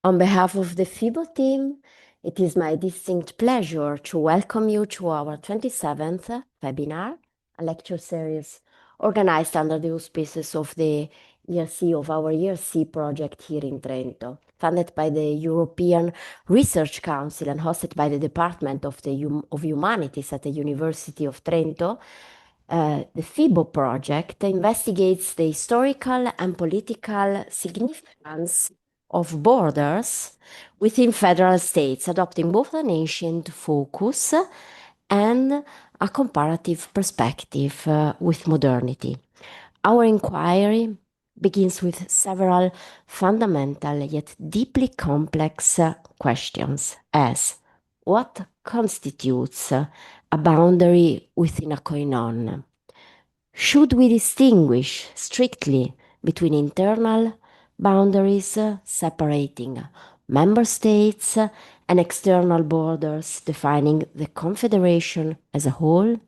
On behalf of the FeBo team, it is my distinct pleasure to welcome you to our 27th webinar, a lecture series organized under the auspices of the ERC of our ERC project here in Trento, funded by the European Research Council and hosted by the Department of Humanities at the University of Trento. The FeBo project investigates the historical and political significance of borders within federal states, adopting both an ancient focus and a comparative perspective with modernity. Our inquiry begins with several fundamental yet deeply complex questions, as what constitutes a boundary within a koinon? Should we distinguish strictly between internal boundaries separating member states and external borders defining the confederation as a whole?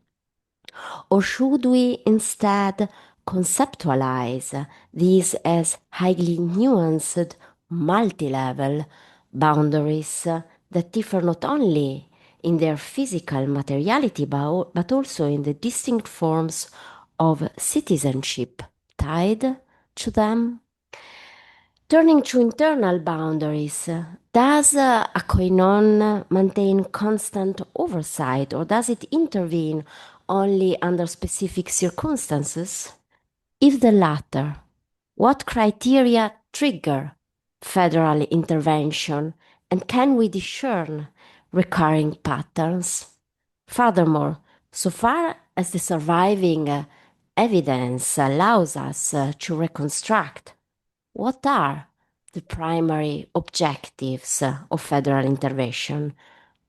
Or should we instead conceptualize these as highly nuanced, multi-level boundaries that differ not only in their physical materiality but also in the distinct forms of citizenship tied to them? Turning to internal boundaries, does a koinon maintain constant oversight or does it intervene only under specific circumstances? If the latter, what criteria trigger federal intervention and can we discern recurring patterns? Furthermore, so far as the surviving evidence allows us to reconstruct what are the primary objectives of federal intervention?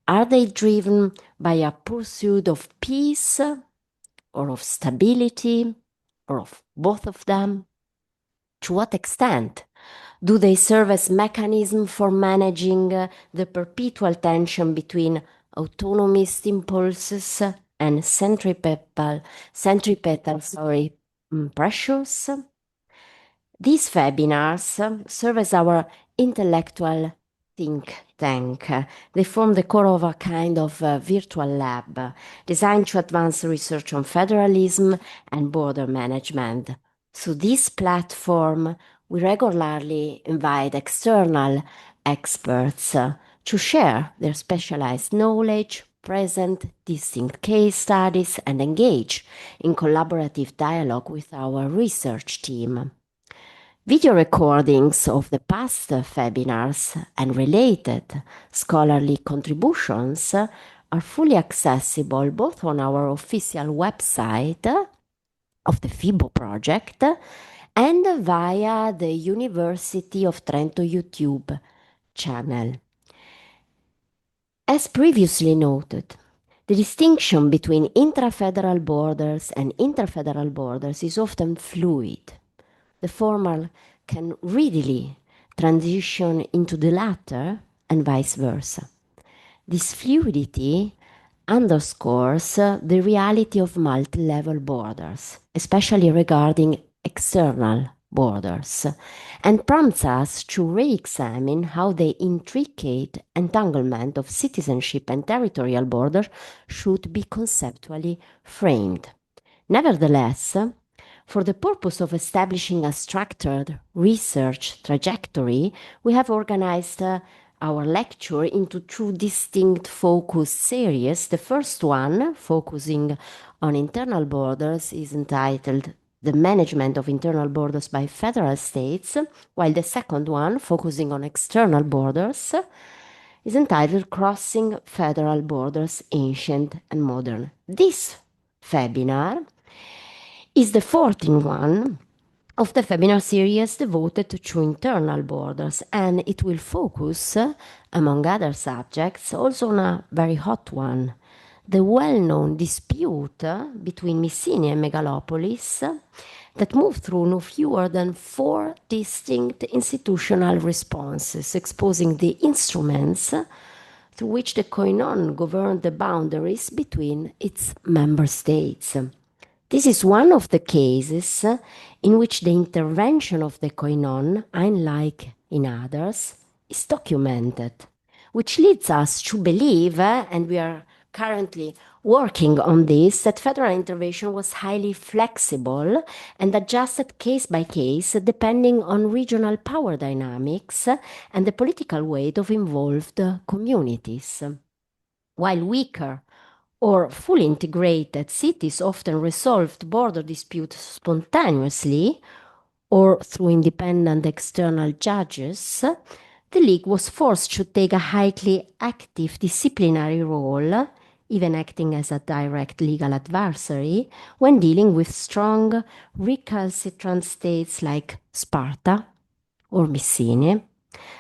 Are they driven by a pursuit of peace or of stability or of both of them? To what extent do they serve as mechanism for managing the perpetual tension between autonomist impulses and centripetal pressures? These FeBinars serve as our intellectual think tank. They form the core of a kind of virtual lab designed to advance research on federalism and border management. Through this platform, we regularly invite external experts to share their specialized knowledge, present distinct case studies, and engage in collaborative dialogue with our research team. Video recordings of the past FeBinars and related scholarly contributions are fully accessible both on our official website of the FeBo project and via the University of Trento YouTube channel. As previously noted, the distinction between intra-federal borders and interfederal borders is often fluid. The former can readily transition into the latter and vice versa. This fluidity underscores the reality of multi-level borders, especially regarding external borders, and prompts us to re-examine how the intricate entanglement of citizenship and territorial border should be conceptually framed. Nevertheless, for the purpose of establishing a structured research trajectory, we have organized our lecture into two distinct focus series. The first one, focusing on internal borders, is entitled The Management of Internal Borders by Federal States, while the second one, focusing on external borders, is entitled Crossing Federal Borders, Ancient and Modern. This webinar is the 14th one of the FeBinar series devoted to internal borders, and it will focus, among other subjects, also on a very hot one, the well-known dispute between Mycenae and Megalopolis that moved through no fewer than 4 distinct institutional responses, exposing the instruments through which the Koinon governed the boundaries between its member states. This is one of the cases in which the intervention of the koinon, unlike in others, is documented, which leads us to believe, and we are currently working on this, that federal intervention was highly flexible and adjusted case by case depending on regional power dynamics and the political weight of involved communities. While weaker or fully integrated cities often resolved border disputes spontaneously or through independent external judges, the League was forced to take a highly active disciplinary role, even acting as a direct legal adversary, when dealing with strong recalcitrant states like Sparta or Mycenae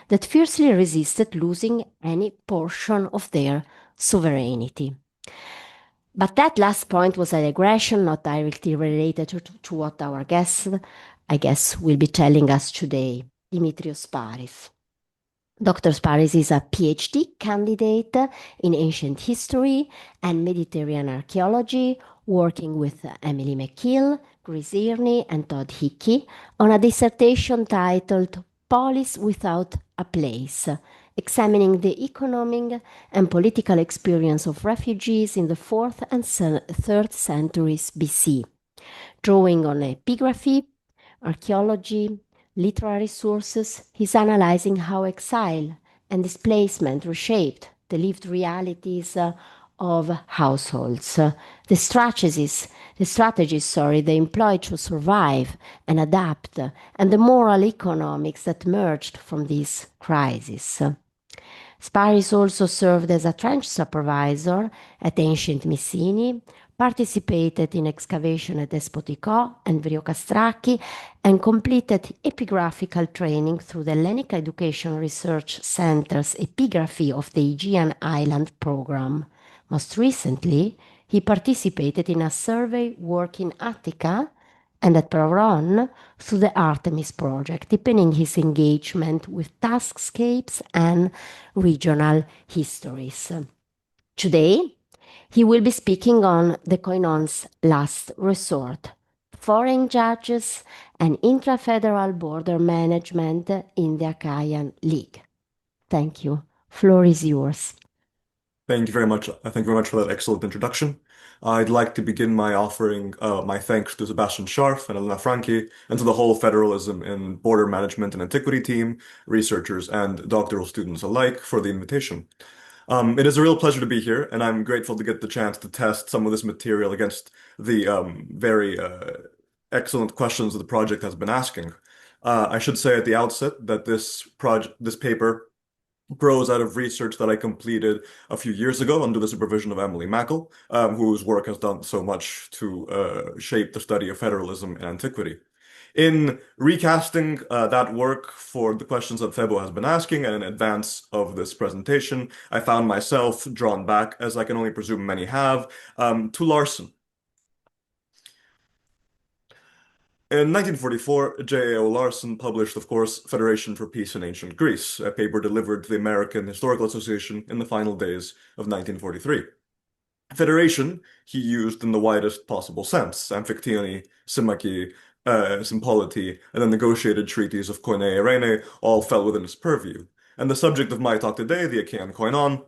that fiercely resisted losing any portion of their sovereignty. But that last point was a digression not directly related to what our guest, I guess, will be telling us today, Dimitrios Sparis. Dr. Sparis is a PhD candidate in ancient history and Mediterranean archaeology, working with Emily McKill, Chris Earney, and Todd Hickey on a dissertation titled Polis Without a Place, examining the economic and political experience of refugees in the 4th and 3rd centuries BC, drawing on epigraphy, archaeology, literary sources. He's analyzing how exile and displacement reshaped the lived realities of households, the strategies they employed to survive and adapt, and the moral economics that emerged from this crisis. Sparis also served as a trench supervisor at ancient Mycenae, participated in excavation at Despotico and Vriocastraki, and completed epigraphical training through the Hellenic Education Research Center's Epigraphy of the Aegean Island program. Most recently, he participated in a survey work in Attica and at Peron through the Artemis project, deepening his engagement with taskscapes and regional histories. Today, he will be speaking on the Koinon's last resort, foreign judges and intra-federal border management in the Achaean League. Thank you. Floor is yours. Thank you very much. Thank you very much for that excellent introduction. I'd like to begin by offering my thanks to Sebastian Scharf and Elena Franchi, and to the whole Federalism and Border Management and Antiquity team, researchers, and doctoral students alike for the invitation. It is a real pleasure to be here, and I'm grateful to get the chance to test some of this material against the very excellent questions that the project has been asking. I should say at the outset that this paper grows out of research that I completed a few years ago under the supervision of Emily Mackel, whose work has done so much to shape the study of federalism and antiquity. In recasting that work for the questions that FeBo has been asking and in advance of this presentation, I found myself drawn back, as I can only presume many have, to Larson. In 1944, J.A.O. Larson published, of course, Federation for Peace in Ancient Greece, a paper delivered to the American Historical Association in the final days of 1943. Federation he used in the widest possible sense: Amphictyony, Symmachy, Sympolity, and the negotiated treaties of Koine Irene all fell within his purview. And the subject of my talk today, the Achaean Koinon,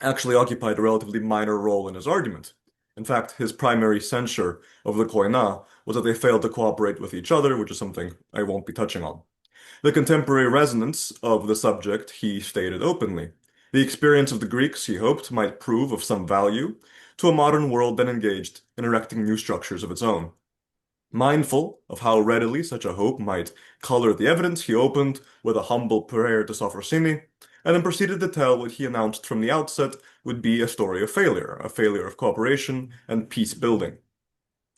actually occupied a relatively minor role in his argument. In fact, his primary censure of the Koina was that they failed to cooperate with each other, which is something I won't be touching on. The contemporary resonance of the subject he stated openly. The experience of the Greeks, he hoped, might prove of some value to a modern world then engaged in erecting new structures of its own. Mindful of how readily such a hope might color the evidence, he opened with a humble prayer to Sophrosine, and then proceeded to tell what he announced from the outset would be a story of failure, a failure of cooperation and peace building.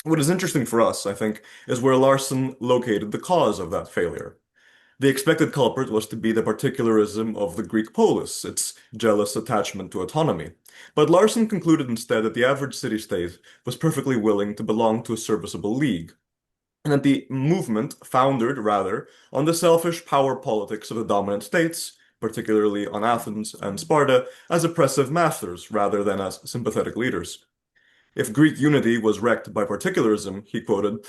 What is interesting for us, I think, is where Larson located the cause of that failure. The expected culprit was to be the particularism of the Greek polis, its jealous attachment to autonomy. But Larson concluded instead that the average city-state was perfectly willing to belong to a serviceable league, and that the movement foundered, rather, on the selfish power politics of the dominant states, particularly on Athens and Sparta, as oppressive masters rather than as sympathetic leaders. If Greek unity was wrecked by particularism, he quoted,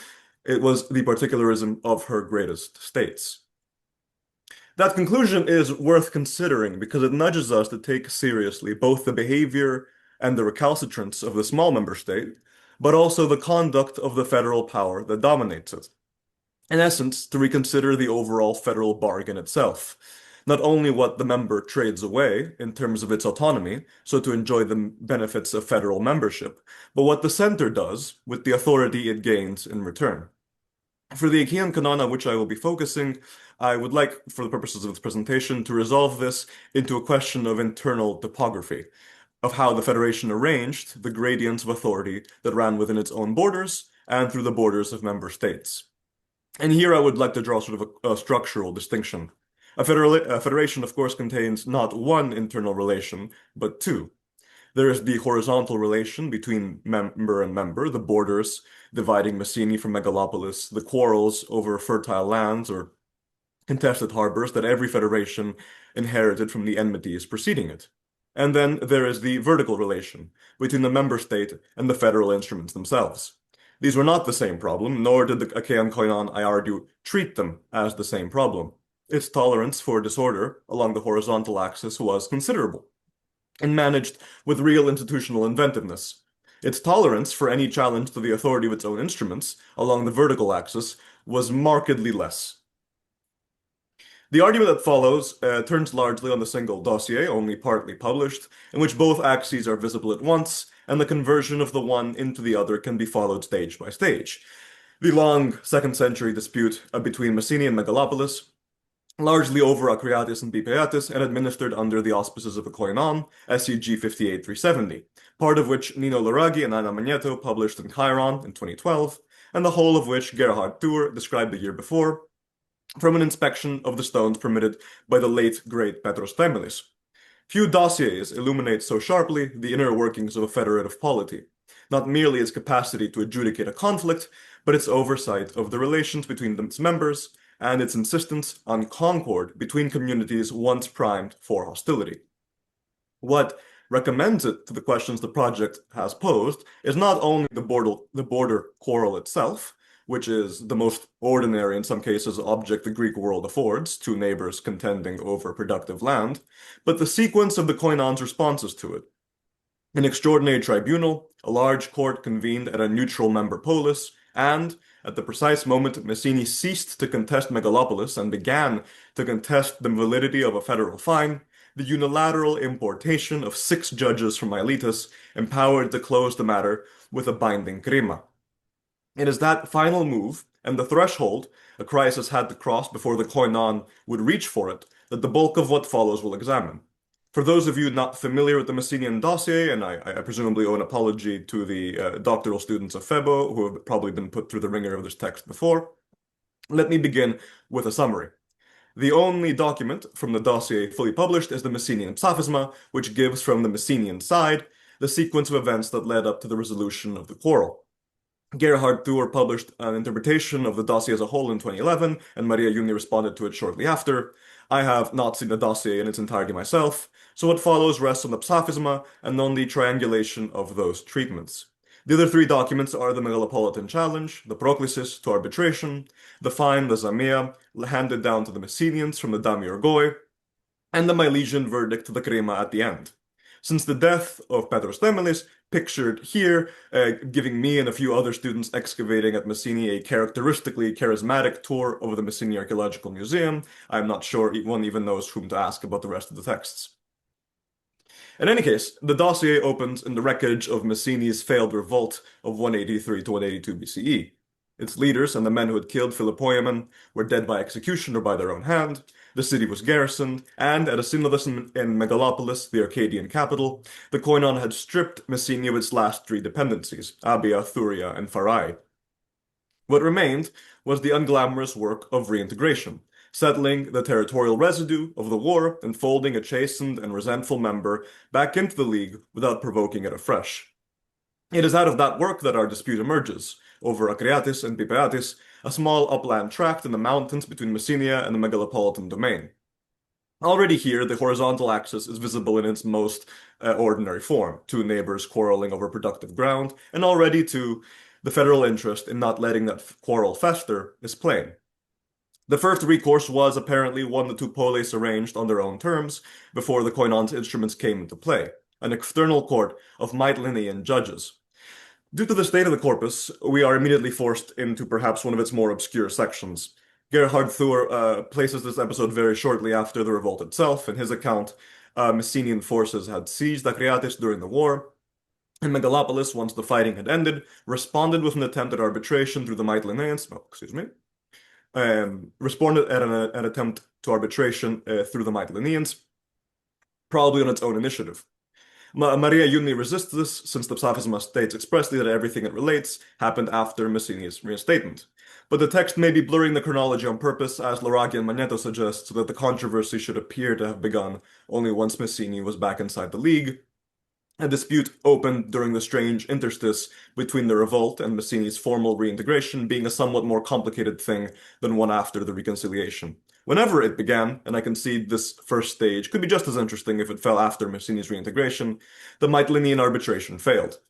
it was the particularism of her greatest states. That conclusion is worth considering because it nudges us to take seriously both the behavior and the recalcitrance of the small member state, but also the conduct of the federal power that dominates it. In essence, to reconsider the overall federal bargain itself. Not only what the member trades away in terms of its autonomy, so to enjoy the benefits of federal membership, but what the center does with the authority it gains in return. For the Achaean Koinon on which I will be focusing, I would like, for the purposes of this presentation, to resolve this into a question of internal topography, of how the Federation arranged the gradients of authority that ran within its own borders and through the borders of member states. And here I would like to draw sort of a structural distinction. A federation, of course, contains not one internal relation, but two. There is the horizontal relation between member and member, the borders dividing Messini from Megalopolis, the quarrels over fertile lands or contested harbors that every federation inherited from the enmities preceding it. And then there is the vertical relation between the member state and the federal instruments themselves. These were not the same problem, nor did the Achaean Koinon, I argue, treat them as the same problem. Its tolerance for disorder along the horizontal axis was considerable and managed with real institutional inventiveness. Its tolerance for any challenge to the authority of its own instruments along the vertical axis was markedly less. The argument that follows turns largely on the single dossier, only partly published, in which both axes are visible at once, and the conversion of the one into the other can be followed stage by stage. The long 2nd century dispute between Messini and Megalopolis, largely over Acreatis and Bipeatis, and administered under the auspices of the Koinon, SCG 58370, part of which Nino Laraghi and Anna Magneto published in Chiron in 2012, and the whole of which Gerhard Thur described the year before, from an inspection of the stones permitted by the late great Petros Themelis. Few dossiers illuminate so sharply the inner workings of a federative polity, not merely its capacity to adjudicate a conflict, but its oversight of the relations between its members and its insistence on concord between communities once primed for hostility. What recommends it to the questions the project has posed is not only the border quarrel itself, which is the most ordinary, in some cases, object the Greek world affords, two neighbors contending over productive land, but the sequence of the Koinon's responses to it. An extraordinary tribunal, a large court convened at a neutral member polis, and, at the precise moment Messini ceased to contest Megalopolis and began to contest the validity of a federal fine, the unilateral importation of 6 judges from Miletus empowered to close the matter with a binding crima. It is that final move and the threshold a crisis had to cross before the Koinon would reach for it that the bulk of what follows will examine. For those of you not familiar with the Messinian dossier, and I presumably owe an apology to the doctoral students of FeBo who have probably been put through the ringer of this text before, let me begin with a summary. The only document from the dossier fully published is the Messinian Psaphisma, which gives from the Messinian side the sequence of events that led up to the resolution of the quarrel. Gerhard Thur published an interpretation of the dossier as a whole in 2011, and Maria Juni responded to it shortly after. I have not seen the dossier in its entirety myself, so what follows rests on the Psaphisma and on the triangulation of those treatments. The other 3 documents are the Megalopolitan Challenge, the Proclysis to arbitration, the fine, the Zamea, handed down to the Messenians from the Damiurgoi, and the Milesian verdict to the Crema at the end. Since the death of Petros Themelis, pictured here, giving me and a few other students excavating at Messini a characteristically charismatic tour of the Messini Archaeological Museum, I'm not sure one even knows whom to ask about the rest of the texts. In any case, the dossier opens in the wreckage of Messini's failed revolt of 183 to 182 BCE. Its leaders and the men who had killed Philopoemen were dead by execution or by their own hand. The city was garrisoned, and at a synodus in Megalopolis, the Arcadian capital, the Koinon had stripped Messini of its last 3 dependencies, Abia, Thuria, and Pharai. What remained was the unglamorous work of reintegration, settling the territorial residue of the war and folding a chastened and resentful member back into the league without provoking it afresh. It is out of that work that our dispute emerges, over Acreatis and Bipeatis, a small upland tract in the mountains between Messenia and the megalopolitan domain. Already here, the horizontal axis is visible in its most ordinary form, 2 neighbors quarreling over productive ground, and already, too, the federal interest in not letting that quarrel fester is plain. The first recourse was apparently one the two polis arranged on their own terms before the Koinon's instruments came into play, an external court of Mytilenean judges. Due to the state of the corpus, we are immediately forced into perhaps one of its more obscure sections. Gerhard Thur places this episode very shortly after the revolt itself. In his account, Messenian forces had seized Acreatis during the war, and Megalopolis, once the fighting had ended, responded with an attempt at arbitration through the Mytileneans. Responded at an attempt to arbitration through the Mytileneans, probably on its own initiative. Maria Juni resists this, since the Psaphisma states expressly that everything it relates happened after Messenia's reinstatement. But the text may be blurring the chronology on purpose, as Laragi and Magneto suggest, so that the controversy should appear to have begun only once Messini was back inside the League. A dispute opened during the strange interstice between the revolt and Messini's formal reintegration being a somewhat more complicated thing than one after the reconciliation. Whenever it began, and I concede this first stage could be just as interesting if it fell after Messini's reintegration, the Mytilenean arbitration failed.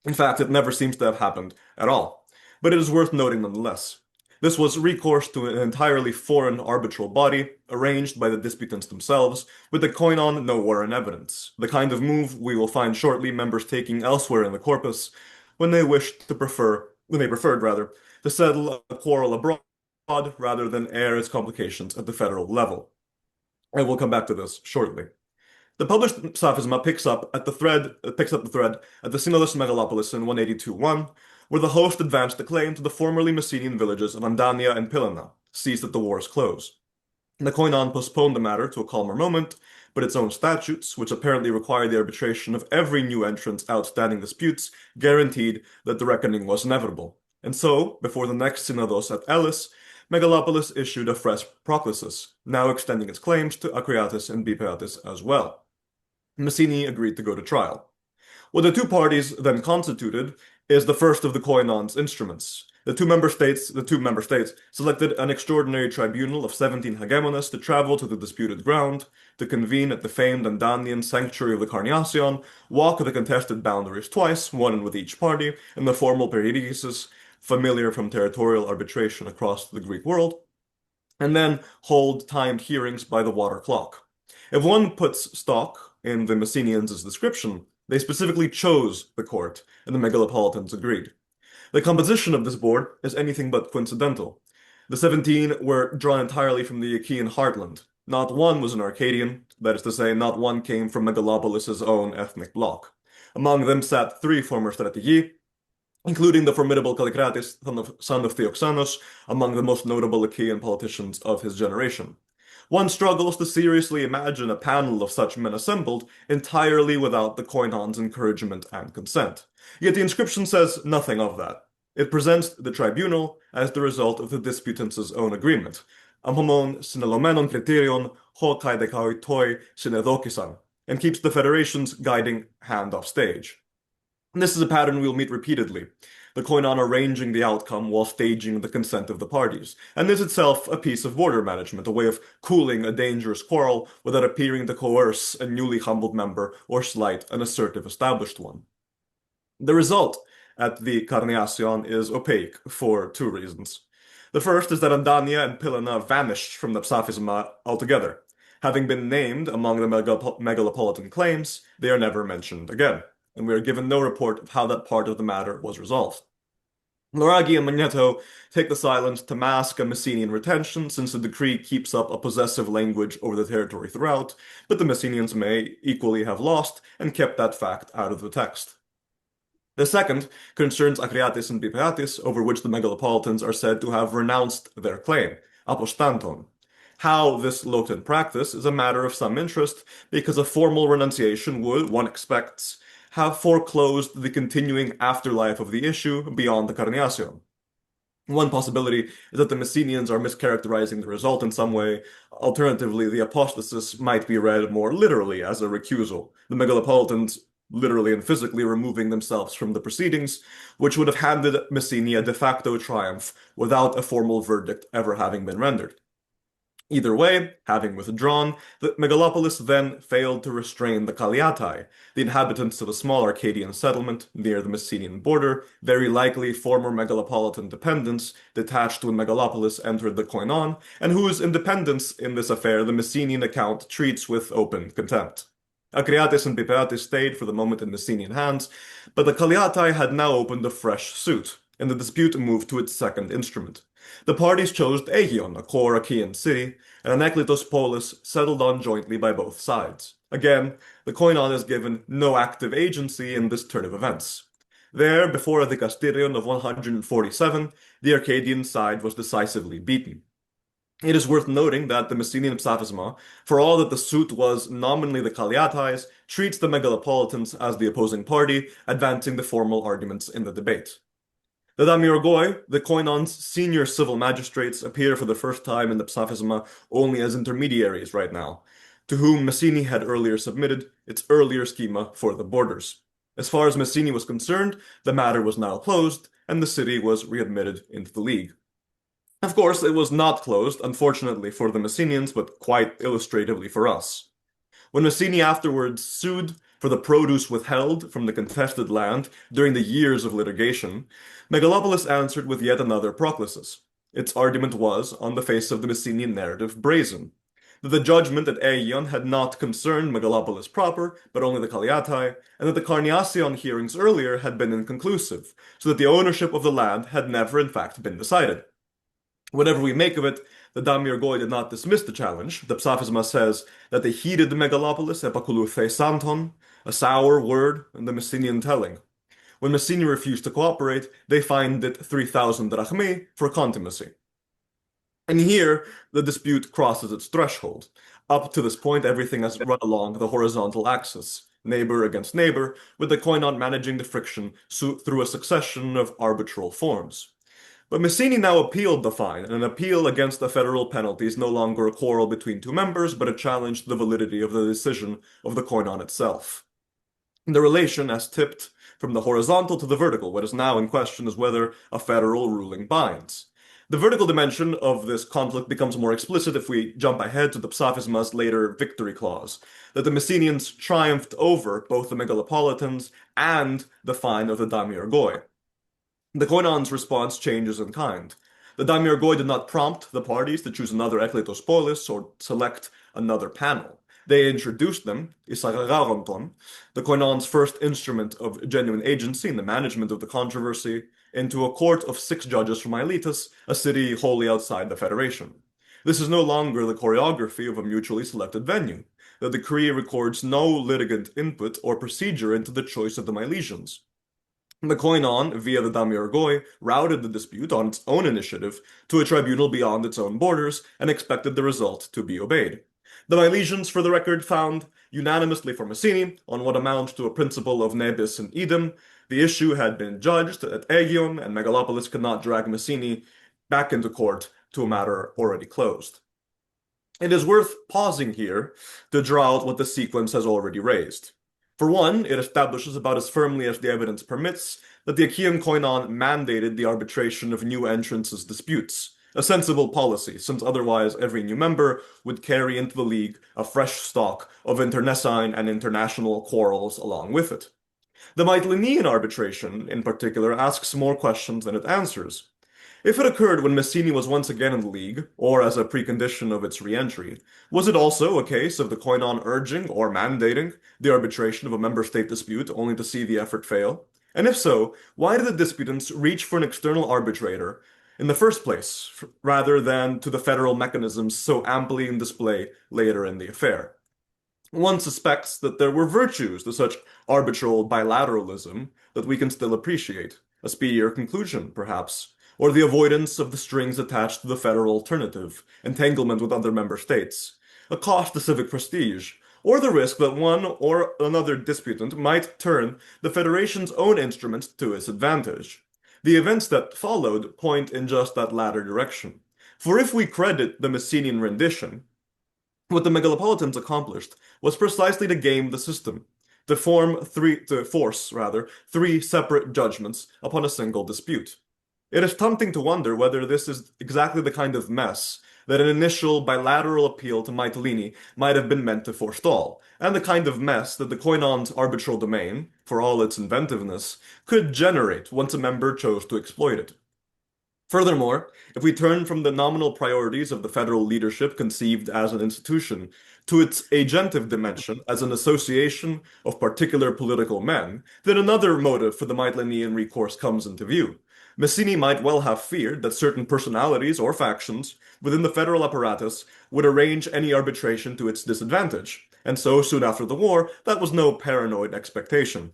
In fact, it never seems to have happened at all, but it is worth noting nonetheless. This was recourse to an entirely foreign arbitral body, arranged by the disputants themselves, with the Koinon nowhere in evidence, the kind of move we will find shortly members taking elsewhere in the corpus when they preferred to settle a quarrel abroad rather than air its complications at the federal level. I will come back to this shortly. The published Psaphisma picks up the thread at the Synodus Megalopolis in 182-1, where the host advanced the claim to the formerly Messenian villages of Andania and Pilana, seized at the war's close. The Koinon postponed the matter to a calmer moment, but its own statutes, which apparently required the arbitration of every new entrant's outstanding disputes, guaranteed that the reckoning was inevitable. And so, before the next Synodos at Elis, Megalopolis issued a fresh proclasis, now extending its claims to Acreatis and Bipeatis as well. Messini agreed to go to trial. What the two parties then constituted is the first of the Koinon's instruments. The two member states selected an extraordinary tribunal of 17 hegemonists to travel to the disputed ground, to convene at the famed Andanian sanctuary of the Carniacion, walk the contested boundaries twice, one with each party, in the formal perigesis, familiar from territorial arbitration across the Greek world, and then hold timed hearings by the water clock. If one puts stock in the Messenians' description, they specifically chose the court, and the Megalopolitans agreed. The composition of this board is anything but coincidental. The 17 were drawn entirely from the Achaean heartland. Not one was an Arcadian, that is to say, not one came from Megalopolis' own ethnic bloc. Among them sat 3 former strategii, including the formidable Callicrates, son of Theoxanos, among the most notable Achaean politicians of his generation. One struggles to seriously imagine a panel of such men assembled entirely without the Koinon's encouragement and consent. Yet the inscription says nothing of that. It presents the tribunal as the result of the disputants' own agreement. Amhomon synelomenon criterion ho kai dekoi toi synedokisan, and keeps the Federation's guiding hand off stage. This is a pattern we'll meet repeatedly, the Koinon arranging the outcome while staging the consent of the parties, and is itself a piece of border management, a way of cooling a dangerous quarrel without appearing to coerce a newly humbled member or slight an assertive established one. The result at the Carniacion is opaque for 2 reasons. The first is that Andania and Pilana vanished from the Psaphisma altogether. Having been named among the megalopolitan claims, they are never mentioned again, and we are given no report of how that part of the matter was resolved. Laragi and Magneto take the silence to mask a Messenian retention, since the decree keeps up a possessive language over the territory throughout, but the Messenians may equally have lost and kept that fact out of the text. The second concerns Acreatis and Bipeatis, over which the megalopolitans are said to have renounced their claim, apostanton. How this looked in practice is a matter of some interest, because a formal renunciation would, one expects, have foreclosed the continuing afterlife of the issue beyond the Carniacion. One possibility is that the Messenians are mischaracterizing the result in some way. Alternatively, the apostasis might be read more literally as a recusal, the megalopolitans literally and physically removing themselves from the proceedings, which would have handed Messenia a de facto triumph without a formal verdict ever having been rendered. Either way, having withdrawn, the megalopolis then failed to restrain the Kaliatai, the inhabitants of a small Arcadian settlement near the Messenian border, very likely former megalopolitan dependents detached when megalopolis entered the Koinon, and whose independence in this affair the Messenian account treats with open contempt. Acreates and Pipeates stayed for the moment in Messenian hands, but the Kaliatai had now opened a fresh suit, and the dispute moved to its second instrument. The parties chose Aegion, a core Achaean city, and Anaklitos Polis settled on jointly by both sides. Again, the Koinon is given no active agency in this turn of events. There, before a Dikasterion of 147, the Arcadian side was decisively beaten. It is worth noting that the Messenian Psaphisma, for all that the suit was nominally the Kaliatais, treats the Megalopolitans as the opposing party, advancing the formal arguments in the debate. The Damiorgoi, the Koinon's senior civil magistrates, appear for the first time in the Psaphisma only as intermediaries right now, to whom Messini had earlier submitted its earlier schema for the borders. As far as Messini was concerned, the matter was now closed, and the city was readmitted into the League. Of course, it was not closed, unfortunately for the Messenians, but quite illustratively for us. When Messini afterwards sued for the produce withheld from the contested land during the years of litigation, Megalopolis answered with yet another proclasis. Its argument was, on the face of the Messenian narrative, brazen, that the judgment at Aegion had not concerned Megalopolis proper, but only the Kaliatai, and that the Carniacion hearings earlier had been inconclusive, so that the ownership of the land had never in fact been decided. Whatever we make of it, the Damiorgoi did not dismiss the challenge. The Psaphisma says that they heeded the megalopolis epakoulouthe santon, a sour word in the Messenian telling. When Messini refused to cooperate, they fined it 3,000 drachmae for contumacy. And here, the dispute crosses its threshold. Up to this point, everything has run along the horizontal axis, neighbor against neighbor, with the Koinon managing the friction through a succession of arbitral forms. But Messini now appealed the fine, and an appeal against the federal penalty is no longer a quarrel between two members, but a challenge to the validity of the decision of the Koinon itself. The relation has tipped from the horizontal to the vertical. What is now in question is whether a federal ruling binds. The vertical dimension of this conflict becomes more explicit if we jump ahead to the Psaphisma's later victory clause, that the Messenians triumphed over both the Megalopolitans and the fine of the Damiorgoi. The Koinon's response changes in kind. The Damiorgoi did not prompt the parties to choose another ekletos polis or select another panel. They introduced them, isagaronton, the Koinon's first instrument of genuine agency in the management of the controversy, into a court of 6 judges from Miletus, a city wholly outside the Federation. This is no longer the choreography of a mutually selected venue. The decree records no litigant input or procedure into the choice of the Milesians. The Koinon, via the Damiorgoi, routed the dispute on its own initiative to a tribunal beyond its own borders and expected the result to be obeyed. The Milesians, for the record, found unanimously for Messini on what amounts to a principle of nebis in idem. The issue had been judged at Aegion, and Megalopolis could not drag Messini back into court to a matter already closed. It is worth pausing here to draw out what the sequence has already raised. For one, it establishes about as firmly as the evidence permits that the Achaean Koinon mandated the arbitration of new entrants' disputes, a sensible policy, since otherwise every new member would carry into the League a fresh stock of internecine and international quarrels along with it. The Mytilenean arbitration, in particular, asks more questions than it answers. If it occurred when Messini was once again in the League, or as a precondition of its re-entry, was it also a case of the Koinon urging or mandating the arbitration of a member state dispute only to see the effort fail? And if so, why did the disputants reach for an external arbitrator in the first place, rather than to the federal mechanisms so amply in display later in the affair? One suspects that there were virtues to such arbitral bilateralism that we can still appreciate, a speedier conclusion, perhaps, or the avoidance of the strings attached to the federal alternative, entanglement with other member states, a cost to civic prestige, or the risk that one or another disputant might turn the Federation's own instruments to its advantage. The events that followed point in just that latter direction. For if we credit the Messenian rendition, what the Megalopolitans accomplished was precisely to game the system, to force 3 separate judgments upon a single dispute. It is tempting to wonder whether this is exactly the kind of mess that an initial bilateral appeal to Mytilene might have been meant to forestall, and the kind of mess that the Koinon's arbitral domain, for all its inventiveness, could generate once a member chose to exploit it. Furthermore, if we turn from the nominal priorities of the federal leadership conceived as an institution to its agentive dimension as an association of particular political men, then another motive for the Mytilenean recourse comes into view. Mazzini might well have feared that certain personalities or factions within the federal apparatus would arrange any arbitration to its disadvantage, and so soon after the war, that was no paranoid expectation.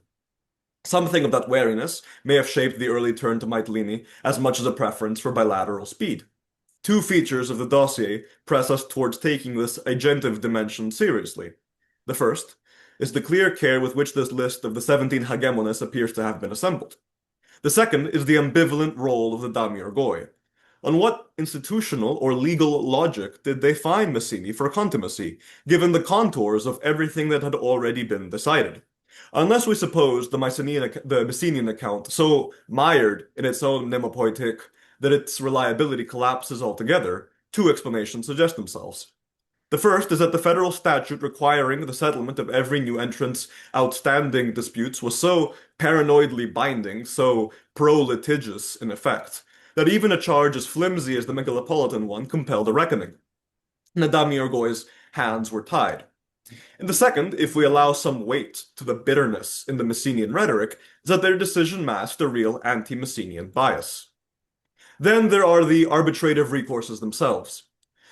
Something of that wariness may have shaped the early turn to Mytilene as much as a preference for bilateral speed. Two features of the dossier press us towards taking this agentive dimension seriously. The first is the clear care with which this list of the 17 hegemonists appears to have been assembled. The second is the ambivalent role of the Damiurgoi. On what institutional or legal logic did they find Mazzini for contumacy, given the contours of everything that had already been decided? Unless we suppose the Mycenaean account so mired in its own mnemopoietic that its reliability collapses altogether, two explanations suggest themselves. The first is that the federal statute requiring the settlement of every new entrant's outstanding disputes was so paranoidly binding, so pro-litigious in effect, that even a charge as flimsy as the megalopolitan one compelled a reckoning. And the Damiurgoi's hands were tied. And the second, if we allow some weight to the bitterness in the Messenian rhetoric, is that their decision masked a real anti-Messenian bias. Then there are the arbitrative recourses themselves.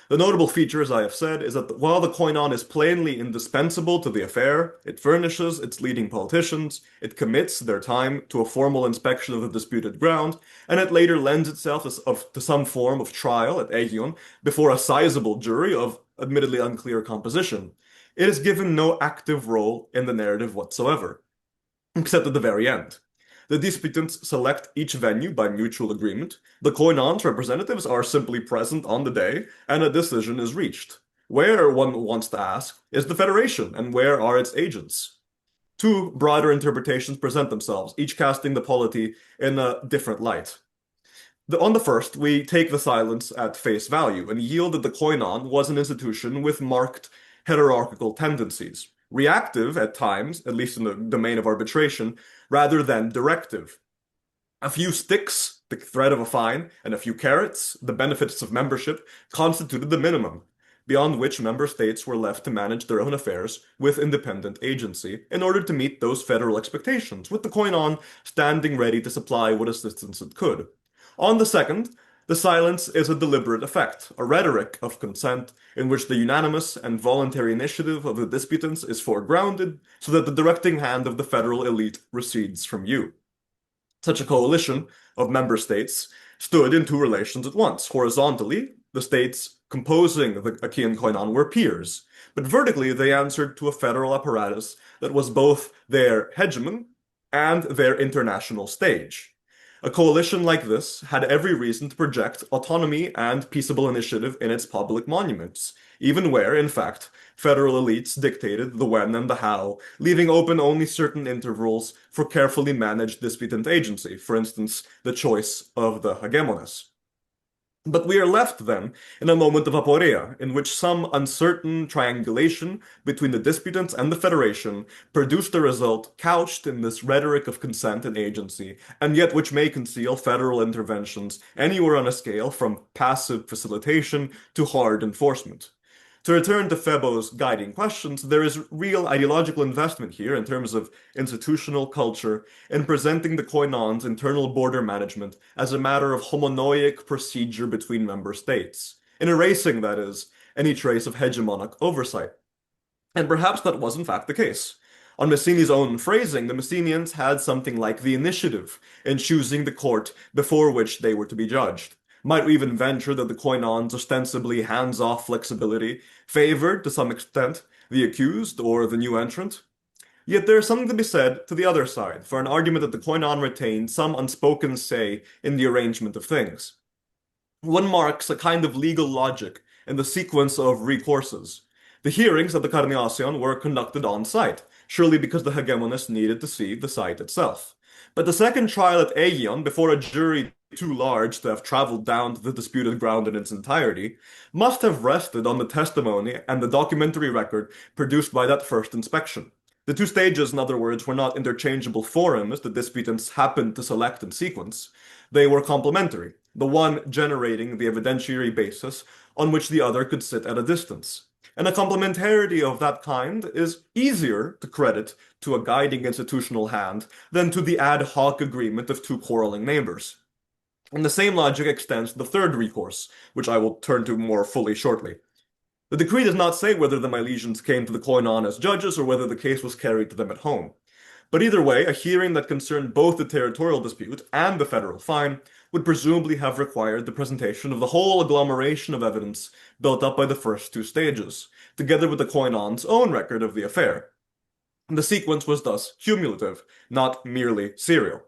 The notable feature, as I have said, is that while the Koinon is plainly indispensable to the affair, it furnishes its leading politicians, it commits their time to a formal inspection of the disputed ground, and it later lends itself to some form of trial at Aegion before a sizable jury of admittedly unclear composition. It is given no active role in the narrative whatsoever, except at the very end. The disputants select each venue by mutual agreement. The Koinon's representatives are simply present on the day, and a decision is reached. Where, one wants to ask, is the Federation, and where are its agents? Two broader interpretations present themselves, each casting the polity in a different light. On the first, we take the silence at face value and yield that the Koinon was an institution with marked hierarchical tendencies, reactive at times, at least in the domain of arbitration, rather than directive. A few sticks, the threat of a fine, and a few carrots, the benefits of membership, constituted the minimum, beyond which member states were left to manage their own affairs with independent agency in order to meet those federal expectations, with the Koinon standing ready to supply what assistance it could. On the second, the silence is a deliberate effect, a rhetoric of consent in which the unanimous and voluntary initiative of the disputants is foregrounded so that the directing hand of the federal elite recedes from view. Such a coalition of member states stood in two relations at once. Horizontally, the states composing the Achaean Koinon were peers, but vertically they answered to a federal apparatus that was both their hegemon and their international stage. A coalition like this had every reason to project autonomy and peaceable initiative in its public monuments, even where, in fact, federal elites dictated the when and the how, leaving open only certain intervals for carefully managed disputant agency, for instance, the choice of the hegemones. But we are left then in a moment of aporia, in which some uncertain triangulation between the disputants and the Federation produced a result couched in this rhetoric of consent and agency, and yet which may conceal federal interventions anywhere on a scale from passive facilitation to hard enforcement. To return to FeBo's guiding questions, there is real ideological investment here in terms of institutional culture in presenting the Koinon's internal border management as a matter of homonoic procedure between member states, in erasing, that is, any trace of hegemonic oversight. And perhaps that was in fact the case. On Mazzini's own phrasing, the Messenians had something like the initiative in choosing the court before which they were to be judged. Might we even venture that the Koinon's ostensibly hands-off flexibility favored, to some extent, the accused or the new entrant? Yet there is something to be said to the other side, for an argument that the Koinon retained some unspoken say in the arrangement of things. One marks a kind of legal logic in the sequence of recourses. The hearings at the Carneasion were conducted on site, surely because the hegemonists needed to see the site itself. But the second trial at Aegion before a jury too large to have traveled down to the disputed ground in its entirety, must have rested on the testimony and the documentary record produced by that first inspection. The two stages, in other words, were not interchangeable forums the disputants happened to select in sequence. They were complementary, the one generating the evidentiary basis on which the other could sit at a distance. And a complementarity of that kind is easier to credit to a guiding institutional hand than to the ad hoc agreement of two quarreling neighbors. And the same logic extends to the third recourse, which I will turn to more fully shortly. The decree does not say whether the Milesians came to the Koinon as judges or whether the case was carried to them at home. But either way, a hearing that concerned both the territorial dispute and the federal fine would presumably have required the presentation of the whole agglomeration of evidence built up by the first two stages, together with the Koinon's own record of the affair. The sequence was thus cumulative, not merely serial.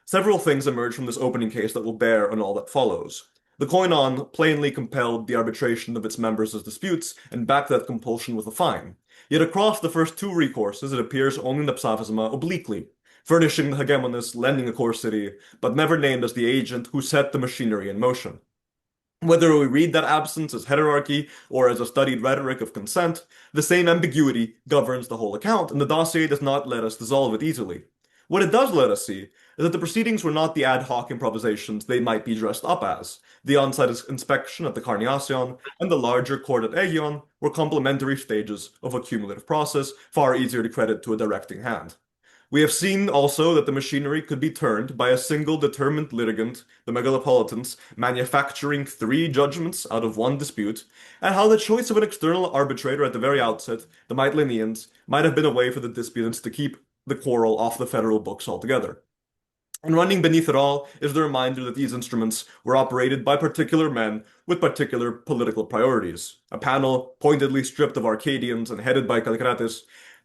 Several things emerge from this opening case that will bear on all that follows. The Koinon plainly compelled the arbitration of its members' disputes and backed that compulsion with a fine. Yet across the first two recourses, it appears only in the Psaphisma obliquely, furnishing the hegemonist, lending a core city, but never named as the agent who set the machinery in motion. Whether we read that absence as hierarchy or as a studied rhetoric of consent, the same ambiguity governs the whole account, and the dossier does not let us dissolve it easily. What it does let us see is that the proceedings were not the ad hoc improvisations they might be dressed up as. The on-site inspection at the Carniacion and the larger court at Aegion were complementary stages of a cumulative process, far easier to credit to a directing hand. We have seen also that the machinery could be turned by a single determined litigant, the megalopolitans, manufacturing three judgments out of one dispute, and how the choice of an external arbitrator at the very outset, the Mytileneans, might have been a way for the disputants to keep the quarrel off the federal books altogether. And running beneath it all is the reminder that these instruments were operated by particular men with particular political priorities. A panel pointedly stripped of Arcadians and headed by Callicrates,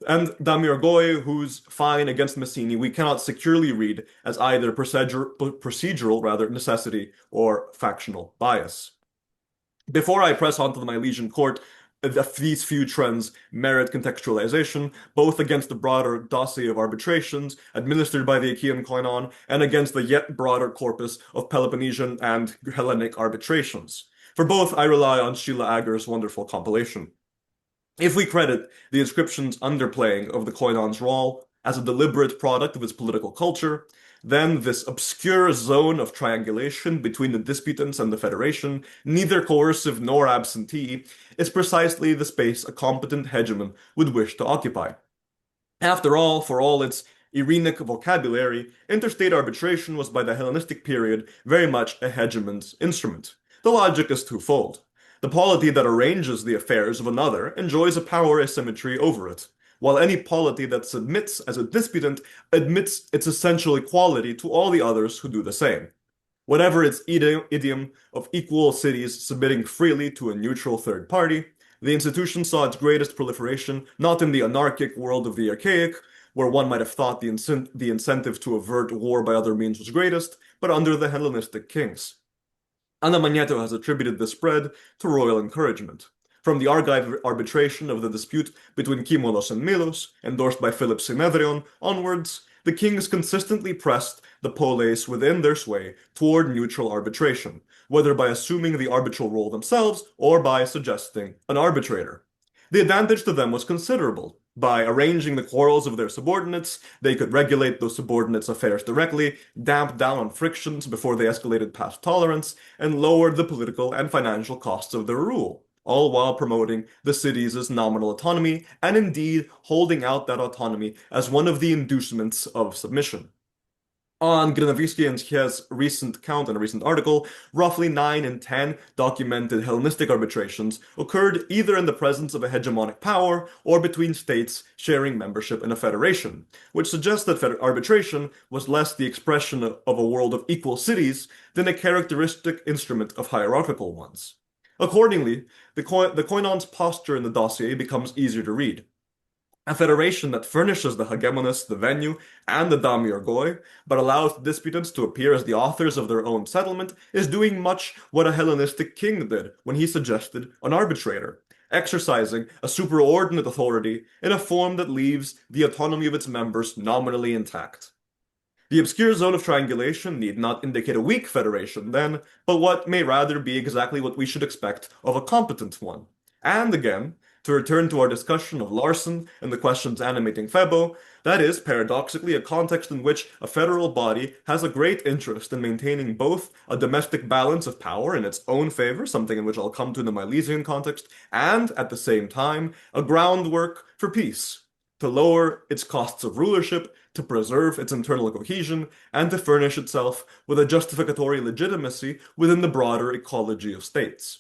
and Damiurgoi, whose fine against Messini we cannot securely read as either procedural necessity or factional bias. Before I press on to the Milesian court, these few trends merit contextualization, both against the broader dossier of arbitrations administered by the Achaean Koinon and against the yet broader corpus of Peloponnesian and Hellenic arbitrations. For both, I rely on Sheila Agger's wonderful compilation. If we credit the inscription's underplaying of the Koinon's role as a deliberate product of its political culture, then this obscure zone of triangulation between the disputants and the Federation, neither coercive nor absentee, is precisely the space a competent hegemon would wish to occupy. After all, for all its Irenic vocabulary, interstate arbitration was by the Hellenistic period very much a hegemon's instrument. The logic is twofold. The polity that arranges the affairs of another enjoys a power asymmetry over it, while any polity that submits as a disputant admits its essential equality to all the others who do the same. Whatever its idiom of equal cities submitting freely to a neutral third party, the institution saw its greatest proliferation not in the anarchic world of the archaic, where one might have thought the incentive to avert war by other means was greatest, but under the Hellenistic kings. Anna Magneto has attributed this spread to royal encouragement. From the Argive arbitration of the dispute between Kimolos and Milos, endorsed by Philip Synedrion, onwards, the kings consistently pressed the poleis within their sway toward neutral arbitration, whether by assuming the arbitral role themselves or by suggesting an arbitrator. The advantage to them was considerable. By arranging the quarrels of their subordinates, they could regulate those subordinates' affairs directly, damp down on frictions before they escalated past tolerance, and lowered the political and financial costs of their rule, all while promoting the cities' nominal autonomy, and indeed holding out that autonomy as one of the inducements of submission. On Grinovisky and his recent count in a recent article, roughly 9 in 10 documented Hellenistic arbitrations occurred either in the presence of a hegemonic power or between states sharing membership in a federation, which suggests that arbitration was less the expression of a world of equal cities than a characteristic instrument of hierarchical ones. Accordingly, the Koinon's posture in the dossier becomes easier to read. A federation that furnishes the hegemonists the venue and the damiurgoi, but allows the disputants to appear as the authors of their own settlement, is doing much what a Hellenistic king did when he suggested an arbitrator, exercising a superordinate authority in a form that leaves the autonomy of its members nominally intact. The obscure zone of triangulation need not indicate a weak federation, then, but what may rather be exactly what we should expect of a competent one. And again, to return to our discussion of Larson and the questions animating FeBo, that is, paradoxically, a context in which a federal body has a great interest in maintaining both a domestic balance of power in its own favor, something in which I'll come to in the Milesian context, and, at the same time, a groundwork for peace, to lower its costs of rulership, to preserve its internal cohesion, and to furnish itself with a justificatory legitimacy within the broader ecology of states.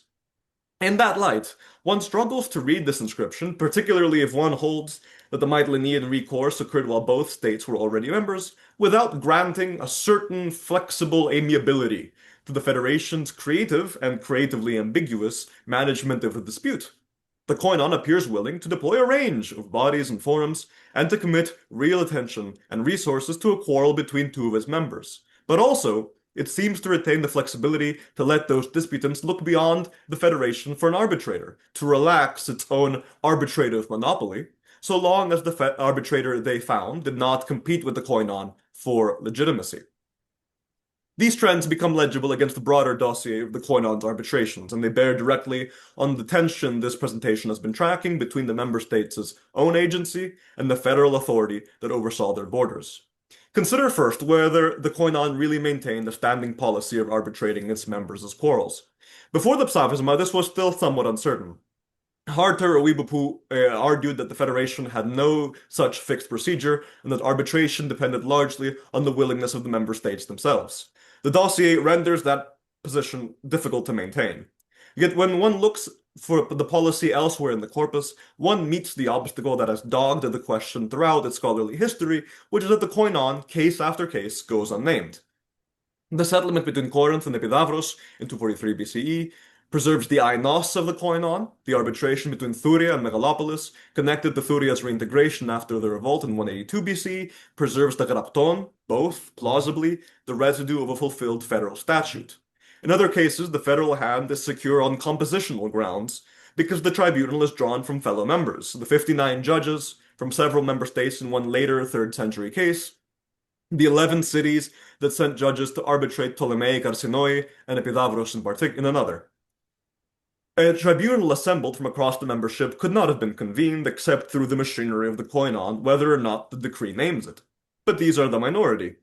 In that light, one struggles to read this inscription, particularly if one holds that the Mytilenean recourse occurred while both states were already members, without granting a certain flexible amiability to the Federation's creative and creatively ambiguous management of the dispute. The Koinon appears willing to deploy a range of bodies and forums and to commit real attention and resources to a quarrel between two of its members. But also, it seems to retain the flexibility to let those disputants look beyond the Federation for an arbitrator, to relax its own arbitrative monopoly, so long as the arbitrator they found did not compete with the Koinon for legitimacy. These trends become legible against the broader dossier of the Koinon's arbitrations, and they bear directly on the tension this presentation has been tracking between the member states' own agency and the federal authority that oversaw their borders. Consider first whether the Koinon really maintained a standing policy of arbitrating its members' quarrels. Before the Psaphisma, this was still somewhat uncertain. Harter Owibupu argued that the Federation had no such fixed procedure and that arbitration depended largely on the willingness of the member states themselves. The dossier renders that position difficult to maintain. Yet when one looks for the policy elsewhere in the corpus, one meets the obstacle that has dogged the question throughout its scholarly history, which is that the Koinon, case after case, goes unnamed. The settlement between Corinth and Epidavros in 243 BCE preserves the ainos of the Koinon. The arbitration between Thuria and Megalopolis, connected to Thuria's reintegration after the revolt in 182 BC, preserves the grapton, both, plausibly, the residue of a fulfilled federal statute. In other cases, the federal hand is secure on compositional grounds, because the tribunal is drawn from fellow members, the 59 judges from several member states in one later 3rd century case, the 11 cities that sent judges to arbitrate Ptolemaic Arsinoi and Epidavros in another. A tribunal assembled from across the membership could not have been convened except through the machinery of the Koinon, whether or not the decree names it. But these are the minority.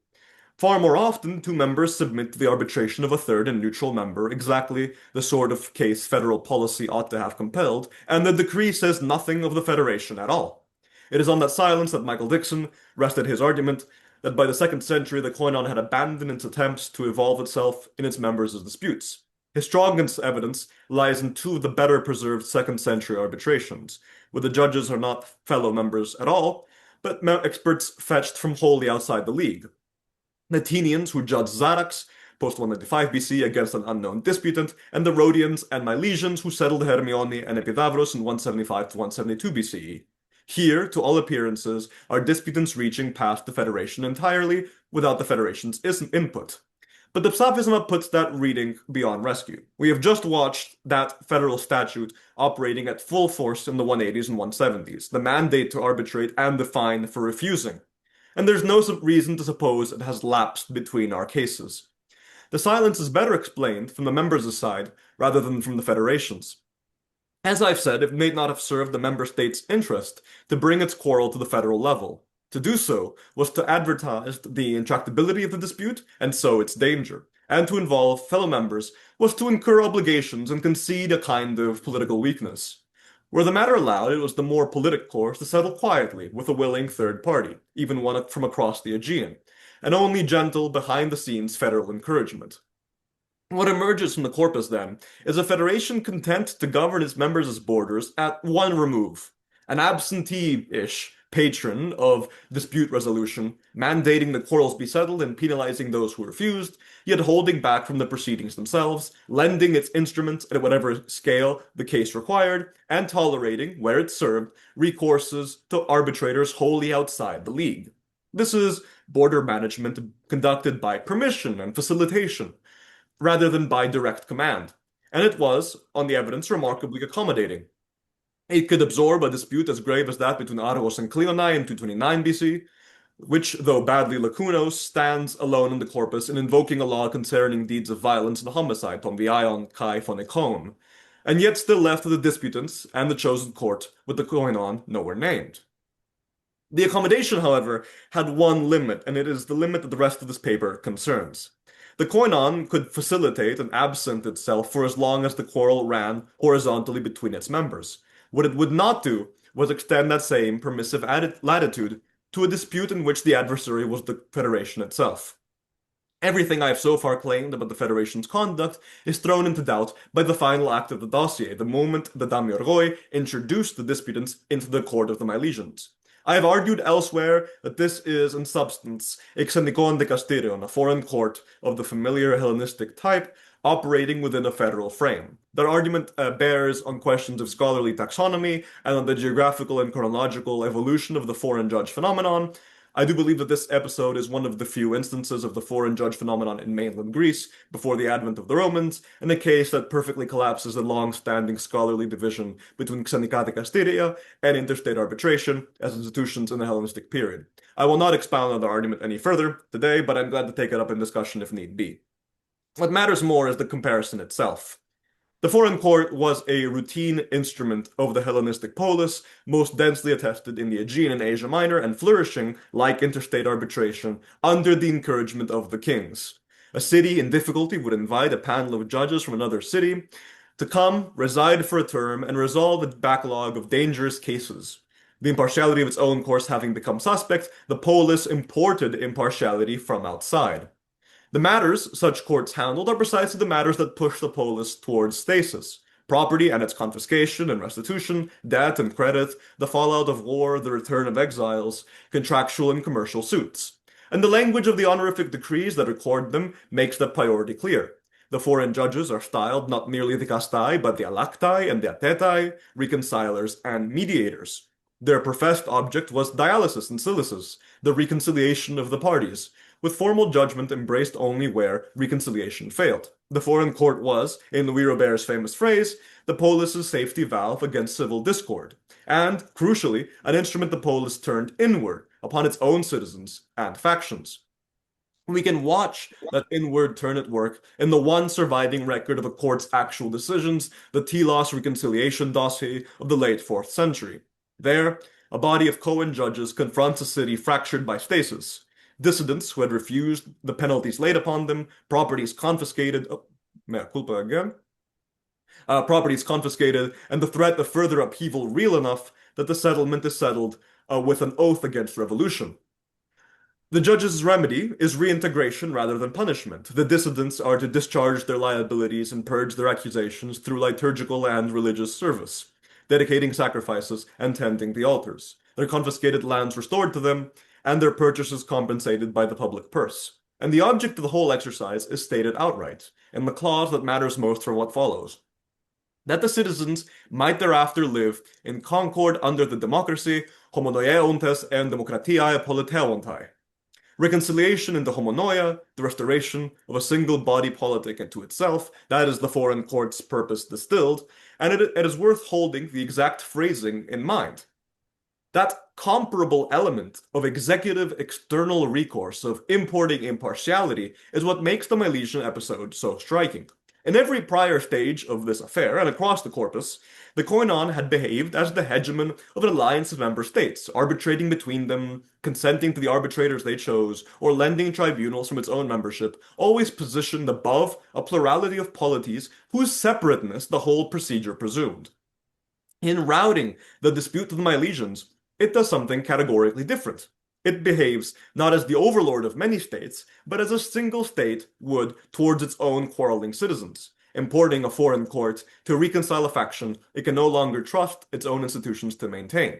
Far more often, two members submit to the arbitration of a third and neutral member, exactly the sort of case federal policy ought to have compelled, and the decree says nothing of the Federation at all. It is on that silence that Michael Dixon rested his argument that by the 2nd century the Koinon had abandoned its attempts to evolve itself in its members' disputes. His strongest evidence lies in two of the better preserved 2nd century arbitrations, where the judges are not fellow members at all, but experts fetched from wholly outside the league. The Athenians who judged Zarax, post 195 BC, against an unknown disputant, and the Rhodians and Milesians who settled Hermione and Epidavros in 175 to 172 BCE. Here, to all appearances, are disputants reaching past the Federation entirely without the Federation's input. But the Psaphisma puts that reading beyond rescue. We have just watched that federal statute operating at full force in the 180s and 170s, the mandate to arbitrate and the fine for refusing. And there's no reason to suppose it has lapsed between our cases. The silence is better explained from the members' side rather than from the Federation's. As I've said, it may not have served the member state's interest to bring its quarrel to the federal level. To do so was to advertise the intractability of the dispute, and so its danger, and to involve fellow members was to incur obligations and concede a kind of political weakness. Where the matter allowed, it was the more politic course to settle quietly with a willing third party, even one from across the Aegean, and only gentle behind-the-scenes federal encouragement. What emerges from the corpus, then, is a federation content to govern its members' borders at one remove, an absentee-ish patron of dispute resolution, mandating that quarrels be settled and penalizing those who refused, yet holding back from the proceedings themselves, lending its instruments at whatever scale the case required, and tolerating, where it served, recourses to arbitrators wholly outside the league. This is border management conducted by permission and facilitation, rather than by direct command, and it was, on the evidence, remarkably accommodating. It could absorb a dispute as grave as that between Argos and Cleonae in 229 BC, which, though badly lacunos, stands alone in the corpus in invoking a law concerning deeds of violence and homicide, ton viaion kai phonikon, and yet still left to the disputants and the chosen court with the koinon nowhere named. The accommodation, however, had one limit, and it is the limit that the rest of this paper concerns. The koinon could facilitate and absent itself for as long as the quarrel ran horizontally between its members. What it would not do was extend that same permissive latitude to a dispute in which the adversary was the Federation itself. Everything I have so far claimed about the Federation's conduct is thrown into doubt by the final act of the dossier, the moment the Damiorgoi introduced the disputants into the court of the Milesians. I have argued elsewhere that this is, in substance, a xenikon dikasterion, a foreign court of the familiar Hellenistic type, operating within a federal frame. That argument bears on questions of scholarly taxonomy and on the geographical and chronological evolution of the foreign judge phenomenon. I do believe that this episode is one of the few instances of the foreign judge phenomenon in mainland Greece before the advent of the Romans, and a case that perfectly collapses the long-standing scholarly division between xenika dikasteria and interstate arbitration as institutions in the Hellenistic period. I will not expound on the argument any further today, but I'm glad to take it up in discussion if need be. What matters more is the comparison itself. The foreign court was a routine instrument of the Hellenistic polis, most densely attested in the Aegean and Asia Minor, and flourishing, like interstate arbitration, under the encouragement of the kings. A city in difficulty would invite a panel of judges from another city to come, reside for a term, and resolve its backlog of dangerous cases. The impartiality of its own course having become suspect, the polis imported impartiality from outside. The matters such courts handled are precisely the matters that push the polis towards stasis. Property and its confiscation and restitution, debt and credit, the fallout of war, the return of exiles, contractual and commercial suits. And the language of the honorific decrees that record them makes that priority clear. The foreign judges are styled not merely the kastai, but the alaktai and the atetai, reconcilers and mediators. Their professed object was dialysis and silicis, the reconciliation of the parties, with formal judgment embraced only where reconciliation failed. The foreign court was, in Louis Robert's famous phrase, the polis's safety valve against civil discord, and, crucially, an instrument the polis turned inward upon its own citizens and factions. We can watch that inward turn at work in the one surviving record of a court's actual decisions, the Telos reconciliation dossier of the late 4th century. There, a body of Cohen judges confronts a city fractured by stasis. Dissidents who had refused the penalties laid upon them, properties confiscated, mea culpa again, properties confiscated, and the threat of further upheaval real enough that the settlement is settled with an oath against revolution. The judge's remedy is reintegration rather than punishment. The dissidents are to discharge their liabilities and purge their accusations through liturgical and religious service, dedicating sacrifices and tending the altars. Their confiscated lands restored to them, and their purchases compensated by the public purse. And the object of the whole exercise is stated outright, in the clause that matters most for what follows. That the citizens might thereafter live in concord under the democracy, homonoieontes and demokratiae politeontai. Reconciliation in the homonoia, the restoration of a single body politic into itself, that is the foreign court's purpose distilled, and it is worth holding the exact phrasing in mind. That comparable element of executive external recourse, of importing impartiality, is what makes the Milesian episode so striking. In every prior stage of this affair, and across the corpus, the Koinon had behaved as the hegemon of an alliance of member states, arbitrating between them, consenting to the arbitrators they chose, or lending tribunals from its own membership, always positioned above a plurality of polities whose separateness the whole procedure presumed. In routing the dispute of the Milesians, it does something categorically different. It behaves not as the overlord of many states, but as a single state would towards its own quarreling citizens, importing a foreign court to reconcile a faction it can no longer trust its own institutions to maintain.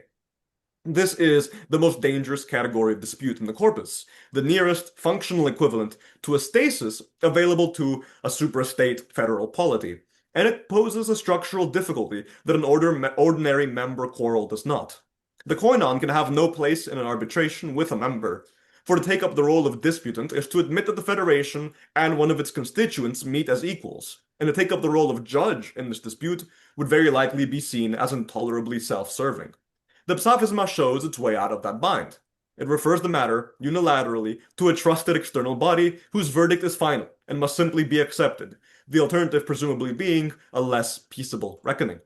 This is the most dangerous category of dispute in the corpus, the nearest functional equivalent to a stasis available to a suprastate federal polity, and it poses a structural difficulty that an ordinary member quarrel does not. The Koinon can have no place in an arbitration with a member, for to take up the role of disputant is to admit that the Federation and one of its constituents meet as equals, and to take up the role of judge in this dispute would very likely be seen as intolerably self-serving. The Psaphisma shows its way out of that bind. It refers the matter, unilaterally, to a trusted external body whose verdict is final and must simply be accepted, the alternative presumably being a less peaceable reckoning.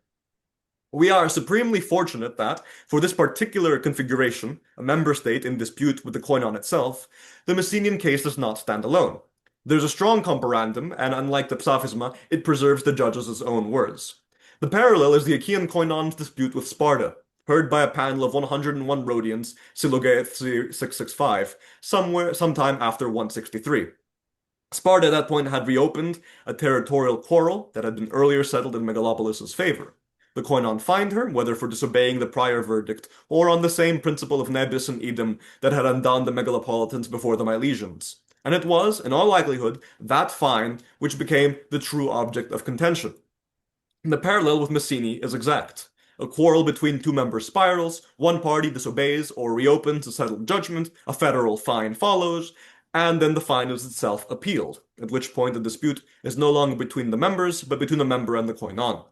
We are supremely fortunate that, for this particular configuration, a member state in dispute with the Koinon itself, the Messenian case does not stand alone. There's a strong comparandum, and unlike the Psaphisma, it preserves the judges' own words. The parallel is the Achaean Koinon's dispute with Sparta, heard by a panel of 101 Rhodians, Silogaeth 665, sometime after 163. Sparta at that point had reopened a territorial quarrel that had been earlier settled in Megalopolis' favor. The Koinon fined her, whether for disobeying the prior verdict or on the same principle of nebis and idem that had undone the Megalopolitans before the Milesians. And it was, in all likelihood, that fine which became the true object of contention. The parallel with Messene is exact. A quarrel between two member spirals, one party disobeys or reopens a settled judgment, a federal fine follows, and then the fine is itself appealed, at which point the dispute is no longer between the members, but between the member and the Koinon.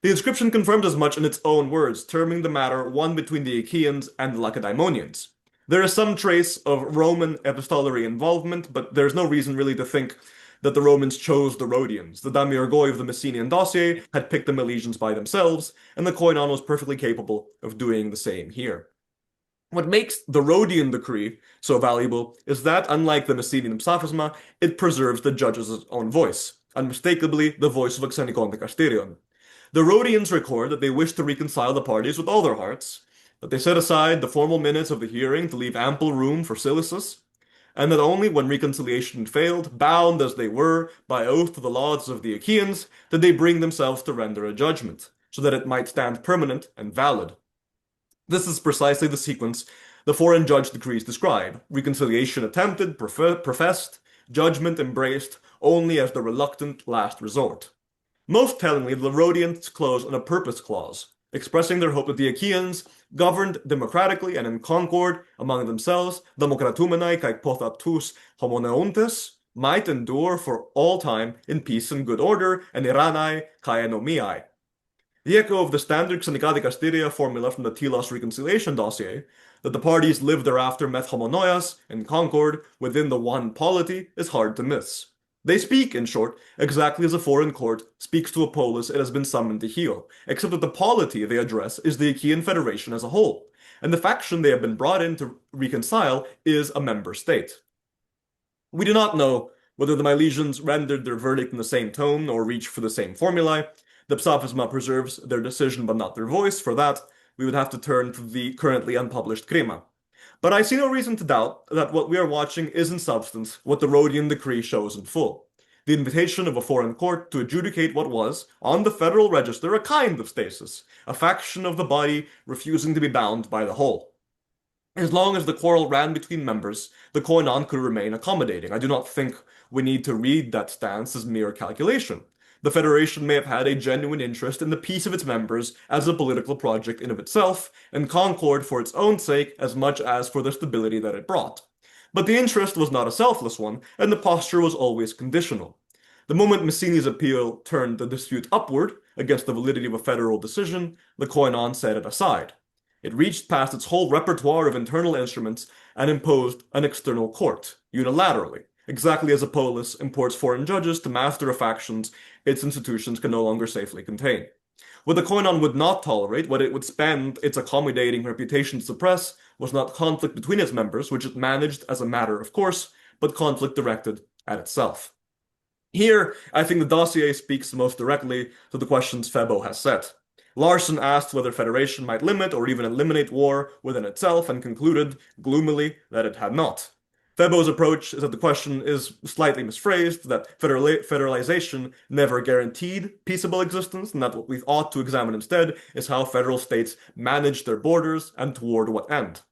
The inscription confirms as much in its own words, terming the matter one between the Achaeans and the Lacedaemonians. There is some trace of Roman epistolary involvement, but there's no reason really to think that the Romans chose the Rhodians. The Damiurgoi of the Messenian dossier had picked the Milesians by themselves, and the Koinon was perfectly capable of doing the same here. What makes the Rhodian decree so valuable is that, unlike the Messenian Psaphisma, it preserves the judge's own voice, unmistakably the voice of a Xenicon de Casterion. The Rhodians record that they wish to reconcile the parties with all their hearts, that they set aside the formal minutes of the hearing to leave ample room for silicis, and that only when reconciliation failed, bound as they were by oath to the laws of the Achaeans, did they bring themselves to render a judgment, so that it might stand permanent and valid. This is precisely the sequence the foreign judge decrees describe: reconciliation attempted, professed, judgment embraced, only as the reluctant last resort. Most tellingly, the Rhodians close on a purpose clause, expressing their hope that the Achaeans, governed democratically and in concord among themselves, democratumenai kai pothatus homoneontes, might endure for all time in peace and good order, and iranai kai enomiai. The echo of the standard Xenica de Castiria formula from the Telos reconciliation dossier, that the parties live thereafter met homonoias in concord within the one polity, is hard to miss. They speak, in short, exactly as a foreign court speaks to a polis it has been summoned to heal, except that the polity they address is the Achaean Federation as a whole, and the faction they have been brought in to reconcile is a member state. We do not know whether the Milesians rendered their verdict in the same tone or reached for the same formulae. The Psaphisma preserves their decision but not their voice. For that, we would have to turn to the currently unpublished Crema. But I see no reason to doubt that what we are watching is in substance what the Rhodian decree shows in full: the invitation of a foreign court to adjudicate what was, on the federal register, a kind of stasis, a faction of the body refusing to be bound by the whole. As long as the quarrel ran between members, the Koinon could remain accommodating. I do not think we need to read that stance as mere calculation. The Federation may have had a genuine interest in the peace of its members as a political project in of itself, and concord for its own sake as much as for the stability that it brought. But the interest was not a selfless one, and the posture was always conditional. The moment Messene's appeal turned the dispute upward, against the validity of a federal decision, the Koinon set it aside. It reached past its whole repertoire of internal instruments and imposed an external court, unilaterally, exactly as a polis imports foreign judges to master of factions its institutions can no longer safely contain. What the Koinon would not tolerate, what it would spend its accommodating reputation to suppress, was not conflict between its members, which it managed as a matter of course, but conflict directed at itself. Here, I think the dossier speaks most directly to the questions FeBo has set. Larson asked whether Federation might limit or even eliminate war within itself, and concluded, gloomily, that it had not. FeBo's approach is that the question is slightly misphrased, that federalization never guaranteed peaceable existence, and that what we ought to examine instead is how federal states manage their borders and toward what end.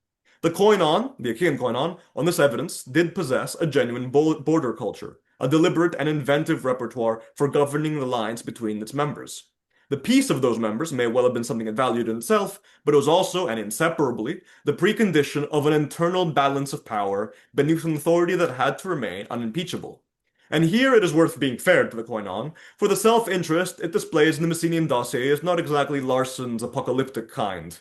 The Koinon, the Achaean Koinon, on this evidence, did possess a genuine border culture, a deliberate and inventive repertoire for governing the lines between its members. The peace of those members may well have been something it valued in itself, but it was also, and inseparably, the precondition of an internal balance of power beneath an authority that had to remain unimpeachable. And here it is worth being fair to the Koinon, for the self-interest it displays in the Messenian dossier is not exactly Larson's apocalyptic kind.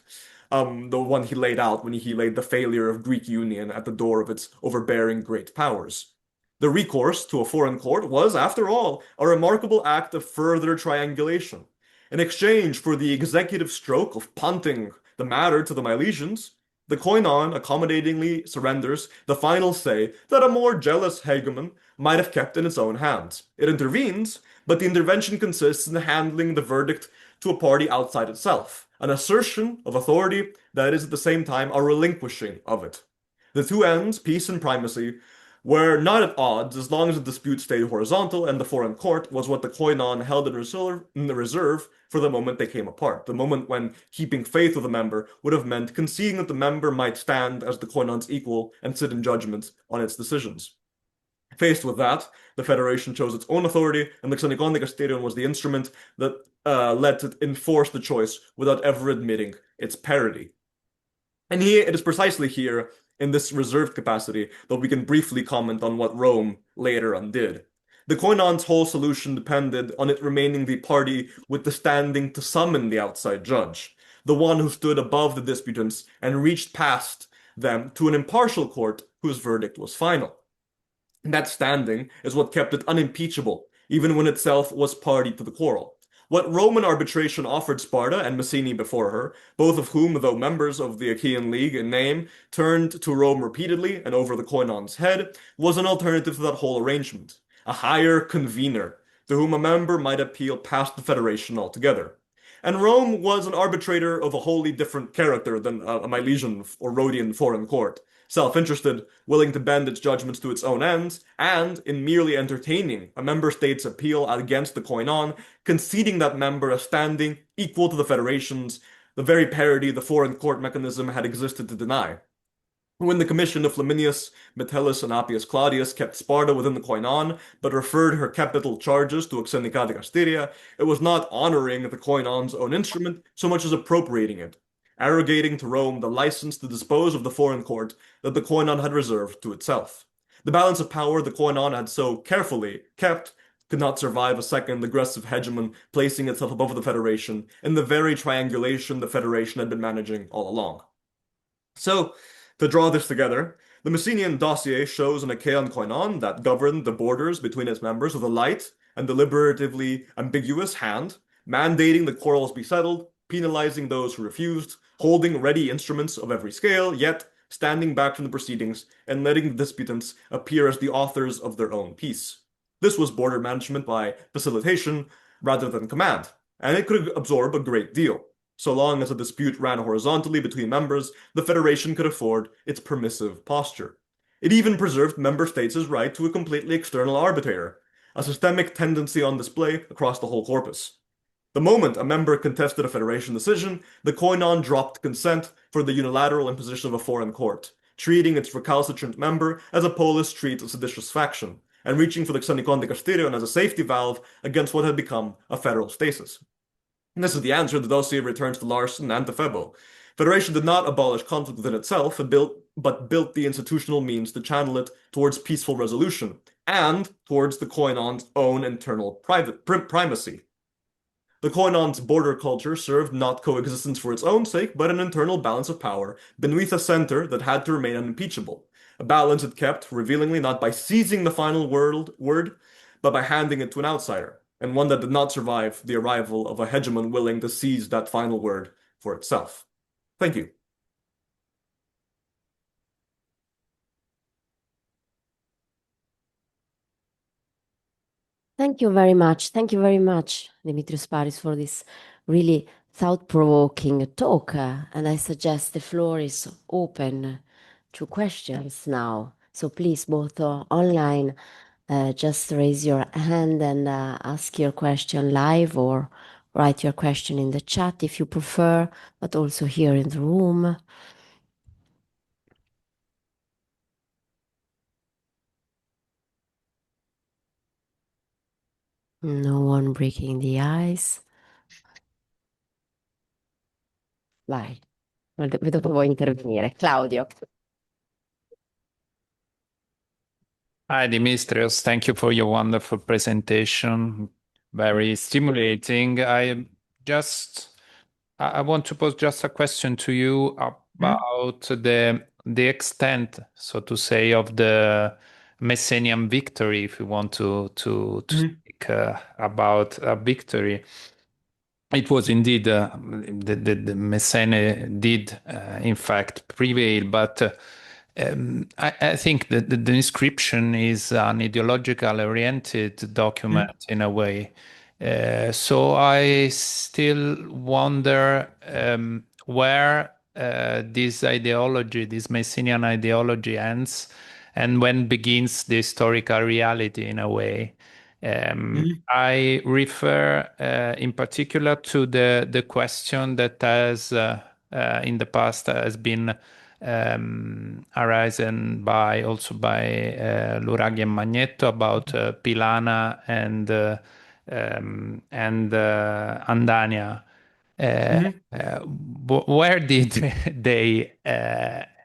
the one he laid out when he laid the failure of Greek union at the door of its overbearing great powers. The recourse to a foreign court was, after all, a remarkable act of further triangulation. In exchange for the executive stroke of punting the matter to the Milesians, the Koinon accommodatingly surrenders the final say that a more jealous hegemon might have kept in its own hands. It intervenes, but the intervention consists in handling the verdict to a party outside itself, an assertion of authority that is at the same time a relinquishing of it. The two ends, peace and primacy, were not at odds as long as the dispute stayed horizontal, and the foreign court was what the Koinon held in the reserve for the moment they came apart, the moment when keeping faith with a member would have meant conceding that the member might stand as the Koinon's equal and sit in judgment on its decisions. Faced with that, the Federation chose its own authority, and the Xenicon de Castellon was the instrument that led it enforce the choice without ever admitting its parity. And here, it is precisely here, in this reserved capacity, that we can briefly comment on what Rome later undid. The Koinon's whole solution depended on it remaining the party with the standing to summon the outside judge, the one who stood above the disputants and reached past them to an impartial court whose verdict was final. That standing is what kept it unimpeachable, even when itself was party to the quarrel. What Roman arbitration offered Sparta and Messene before her, both of whom, though members of the Achaean League in name, turned to Rome repeatedly and over the Koinon's head, was an alternative to that whole arrangement. A higher convener, to whom a member might appeal past the federation altogether. And Rome was an arbitrator of a wholly different character than a Milesian or Rhodian foreign court, self-interested, willing to bend its judgments to its own ends, and, in merely entertaining a member state's appeal against the Koinon, conceding that member a standing equal to the federation's, the very parity the foreign court mechanism had existed to deny. When the commission of Flaminius, Metellus, and Appius Claudius kept Sparta within the Koinon, but referred her capital charges to Xenica de Castilia, it was not honoring the Koinon's own instrument so much as appropriating it, arrogating to Rome the license to dispose of the foreign court that the Koinon had reserved to itself. The balance of power the Koinon had so carefully kept could not survive a second aggressive hegemon placing itself above the Federation in the very triangulation the Federation had been managing all along. So, to draw this together, the Messenian dossier shows an Achaean Koinon that governed the borders between its members with a light and deliberatively ambiguous hand, mandating the quarrels be settled, penalizing those who refused, holding ready instruments of every scale, yet standing back from the proceedings and letting the disputants appear as the authors of their own peace. This was border management by facilitation rather than command, and it could absorb a great deal. So long as a dispute ran horizontally between members, the Federation could afford its permissive posture. It even preserved member states' right to a completely external arbitrator, a systemic tendency on display across the whole corpus. The moment a member contested a Federation decision, the Koinon dropped consent for the unilateral imposition of a foreign court, treating its recalcitrant member as a polis treats a seditious faction, and reaching for the Xenicon de Castellon as a safety valve against what had become a federal stasis. And this is the answer the dossier returns to Larson and to FeBo. Federation did not abolish conflict within itself, but built the institutional means to channel it towards peaceful resolution, and towards the Koinon's own internal primacy. The Koinon's border culture served not coexistence for its own sake, but an internal balance of power beneath a center that had to remain unimpeachable. A balance it kept, revealingly not by seizing the final word, but by handing it to an outsider, and one that did not survive the arrival of a hegemon willing to seize that final word for itself. Thank you. Thank you very much. Thank you very much, Dimitrios Sparis, for this really thought-provoking talk. And I suggest the floor is open to questions now. So please, both online, just raise your hand and ask your question live, or write your question in the chat if you prefer, but also here in the room. No one breaking the ice. Vai, vedo che vuoi intervenire. Claudio. Hi, Dimitrios. Thank you for your wonderful presentation. Very stimulating. I just I want to pose just a question to you about the extent, so to say, of the Messenian victory, if you want to Mhm. speak about a victory. It was indeed the Messene did, in fact, prevail, but I think that the inscription is an ideological oriented document Mhm. in a way. So I still wonder where this ideology, this Messenian ideology ends and when begins the historical reality in a way. Mhm. I refer in particular to the question that has in the past has been arisen by also by Luraghi and Magnetto about Pilana and Andania. Uh, Mhm. where did they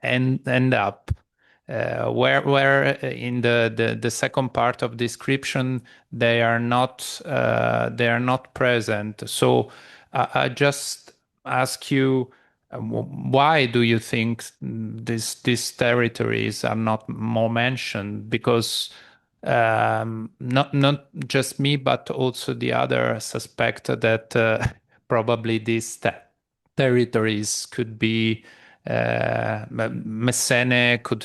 end up? Where in the second part of description they are not present. So I just ask you, why do you think these territories are not more mentioned? Because not just me, but also the other suspect that probably these territories could be Messene could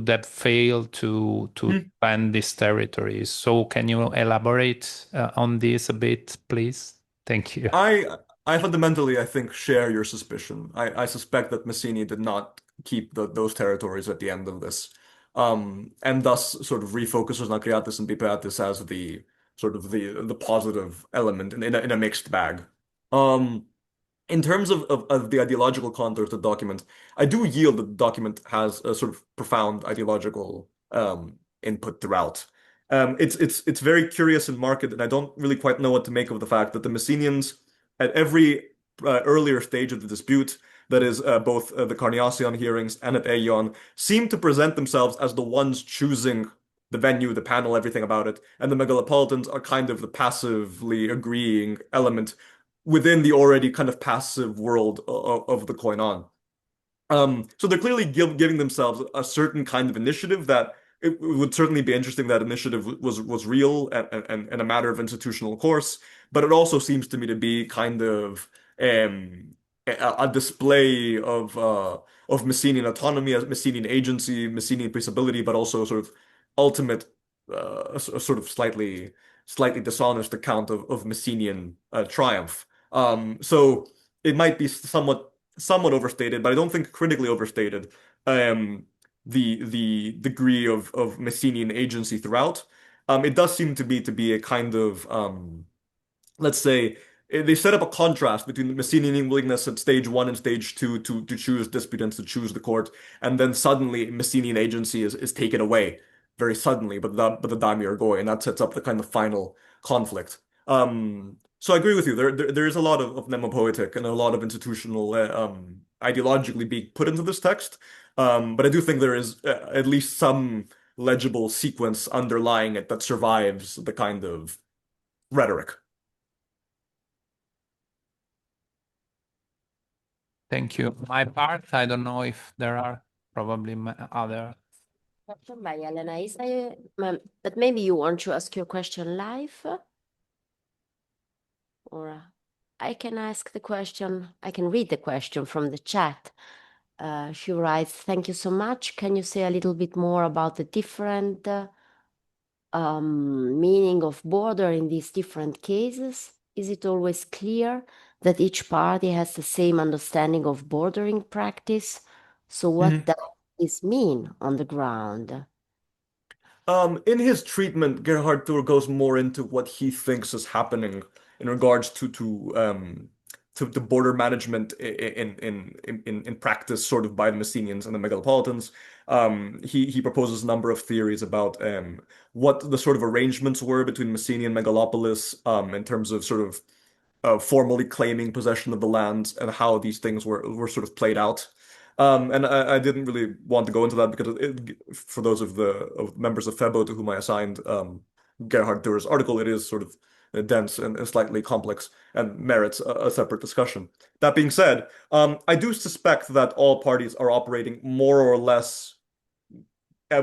have failed to Mhm. defend these territories. So can you elaborate on this a bit, please? Thank you. I I fundamentally I think share your suspicion. I suspect that Massini did not keep those territories at the end of this, and thus sort of refocuses Nacriatis and Bipatis as the sort of the positive element in a mixed bag. Um, in terms of the ideological contours of the document, I do yield that the document has a sort of profound ideological input throughout. It's very curious and marked, and I don't really quite know what to make of the fact that the Messenians, at every earlier stage of the dispute, that is both the Carniacian hearings and at Aeon, seem to present themselves as the ones choosing the venue, the panel, everything about it, and the Megalopolitans are kind of the passively agreeing element within the already kind of passive world of the Koinon. So they're clearly giving themselves a certain kind of initiative that it would certainly be interesting that initiative was real and a matter of institutional course, but it also seems to me to be kind of a display of Messenian autonomy, Messenian agency, Messenian peaceability, but also sort of ultimate a sort of slightly dishonest account of Messenian triumph. So it might be somewhat overstated, but I don't think critically overstated. Um, the degree of Messenian agency throughout. It does seem to be a kind of let's say they set up a contrast between the Messenian willingness at stage one and stage two to choose disputants, to choose the court, and then suddenly Messenian agency is taken away very suddenly, but the daimyo are going, and that sets up the kind of final conflict. So I agree with you. There is a lot of mnemopoetic and a lot of institutional ideologically being put into this text, but I do think there is at least some legible sequence underlying it that survives the kind of rhetoric. Thank you. My part, I don't know if there are probably other. Question by Elena Isa, but maybe you want to ask your question live, or I can ask the question. I can read the question from the chat. She writes, "Thank you so much. Can you say a little bit more about the different meaning of border in these different cases? Is it always clear that each party has the same understanding of bordering practice? So what does this mean on the ground?" In his treatment, Gerhard Thur goes more into what he thinks is happening in regards to border management in practice, sort of by the Messenians and the Megalopolitans. He proposes a number of theories about what the sort of arrangements were between Messenia and Megalopolis in terms of sort of formally claiming possession of the land and how these things were sort of played out. And I didn't really want to go into that because for those of the members of FeBo to whom I assigned Gerhard Durer's article, it is sort of dense and slightly complex and merits a separate discussion. That being said, I do suspect that all parties are operating more or less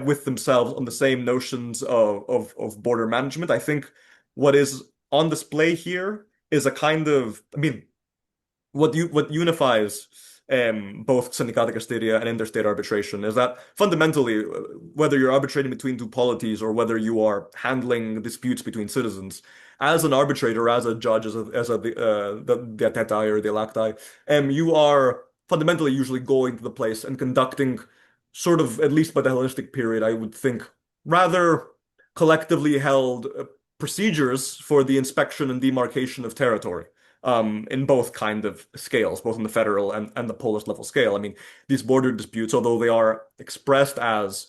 with themselves on the same notions of border management. I think what is on display here is a kind of, I mean, what unifies both Syndicata Castilia and interstate arbitration is that fundamentally, whether you're arbitrating between two polities or whether you are handling disputes between citizens, as an arbitrator, as a judge, as a the atetai or the electai, you are fundamentally usually going to the place and conducting sort of, at least by the Hellenistic period, I would think, rather collectively held procedures for the inspection and demarcation of territory in both kind of scales, both in the federal and the polis level scale. I mean, these border disputes, although they are expressed as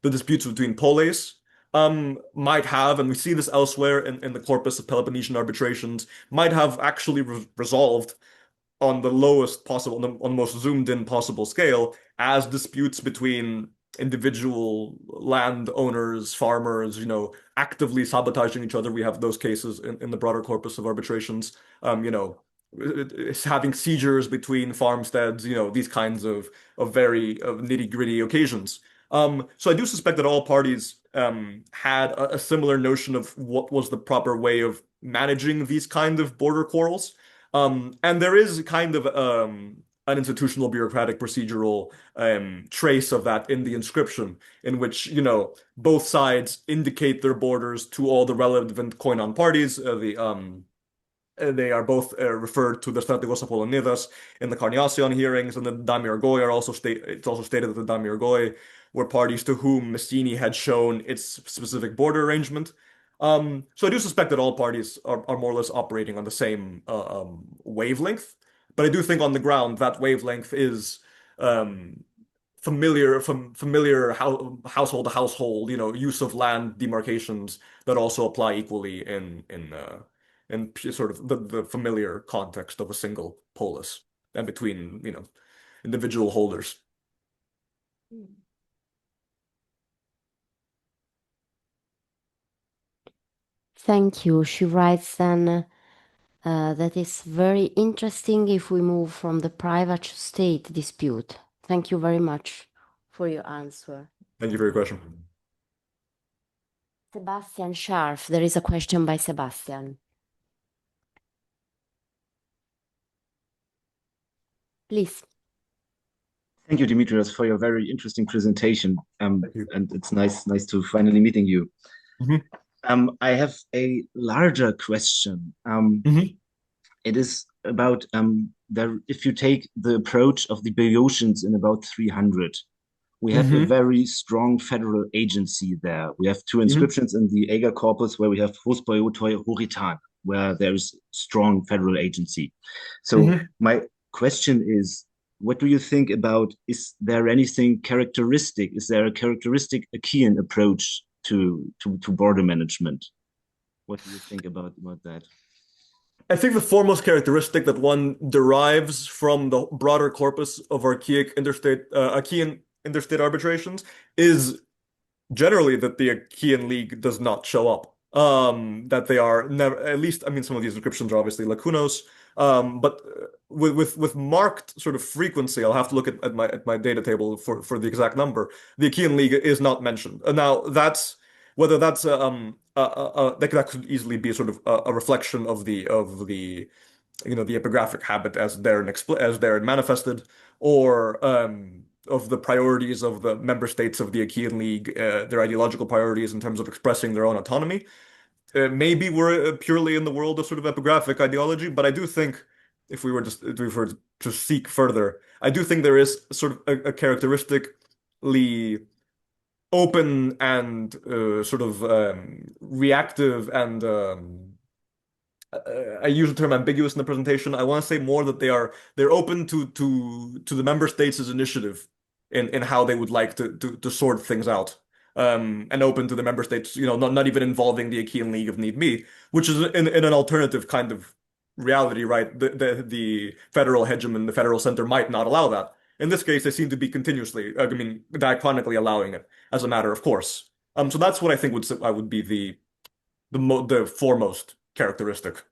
the disputes between polis, might have, and we see this elsewhere in the corpus of Peloponnesian arbitrations, might have actually resolved on the lowest possible, on the most zoomed in possible scale, as disputes between individual landowners, farmers, actively sabotaging each other. We have those cases in the broader corpus of arbitrations. It's having seizures between farmsteads, these kinds of very nitty-gritty occasions. So I do suspect that all parties had a similar notion of what was the proper way of managing these kind of border quarrels. And there is kind of an institutional bureaucratic procedural trace of that in the inscription, in which, both sides indicate their borders to all the relevant Koinon parties. They are both referred to the Strategos Apollonidas in the Carniacion hearings, and the Damirgoi are also it's also stated that the Damirgoi were parties to whom Messini had shown its specific border arrangement. So I do suspect that all parties are more or less operating on the same wavelength, but I do think on the ground that wavelength is familiar household to household, use of land demarcations that also apply equally in sort of the familiar context of a single polis and between, individual holders. Thank you. She writes then that is very interesting if we move from the private to state dispute. Thank you very much for your answer. Thank you for your question. Sebastian Scharf, there is a question by Sebastian. Please. Thank you, Dimitrios, for your very interesting presentation. And it's nice to finally meeting you. I have a larger question. It is about if you take the approach of the Boeotians in about 300, we have a very strong federal agency there. We have two inscriptions in the Ager corpus where we have Hos Boeotoi Horitan, where there is strong federal agency. So my question is, what do you think about, is there anything characteristic? Is there a characteristic Achaean approach to border management? What do you think about that? I think the foremost characteristic that one derives from the broader corpus of Achaean interstate arbitrations is generally that the Achaean League does not show up. That they are never, at least, I mean, some of these inscriptions are obviously lacunos, but with marked sort of frequency, I'll have to look at my data table for the exact number. The Achaean League is not mentioned. Now that's whether that's that could easily be sort of a reflection of the the epigraphic habit as therein manifested, or of the priorities of the member states of the Achaean League, their ideological priorities in terms of expressing their own autonomy. Maybe we're purely in the world of sort of epigraphic ideology, but I do think if we were to seek further, I do think there is sort of a characteristically open and sort of reactive and I use the term ambiguous in the presentation. I want to say more that they're open to the member states' initiative in how they would like to sort things out. And open to the member states, not even involving the Achaean League if need be, which is in an alternative kind of reality, right? The federal hegemon, the federal center might not allow that. In this case, they seem to be continuously, diachronically allowing it as a matter of course. So that's what I think would be the foremost characteristic.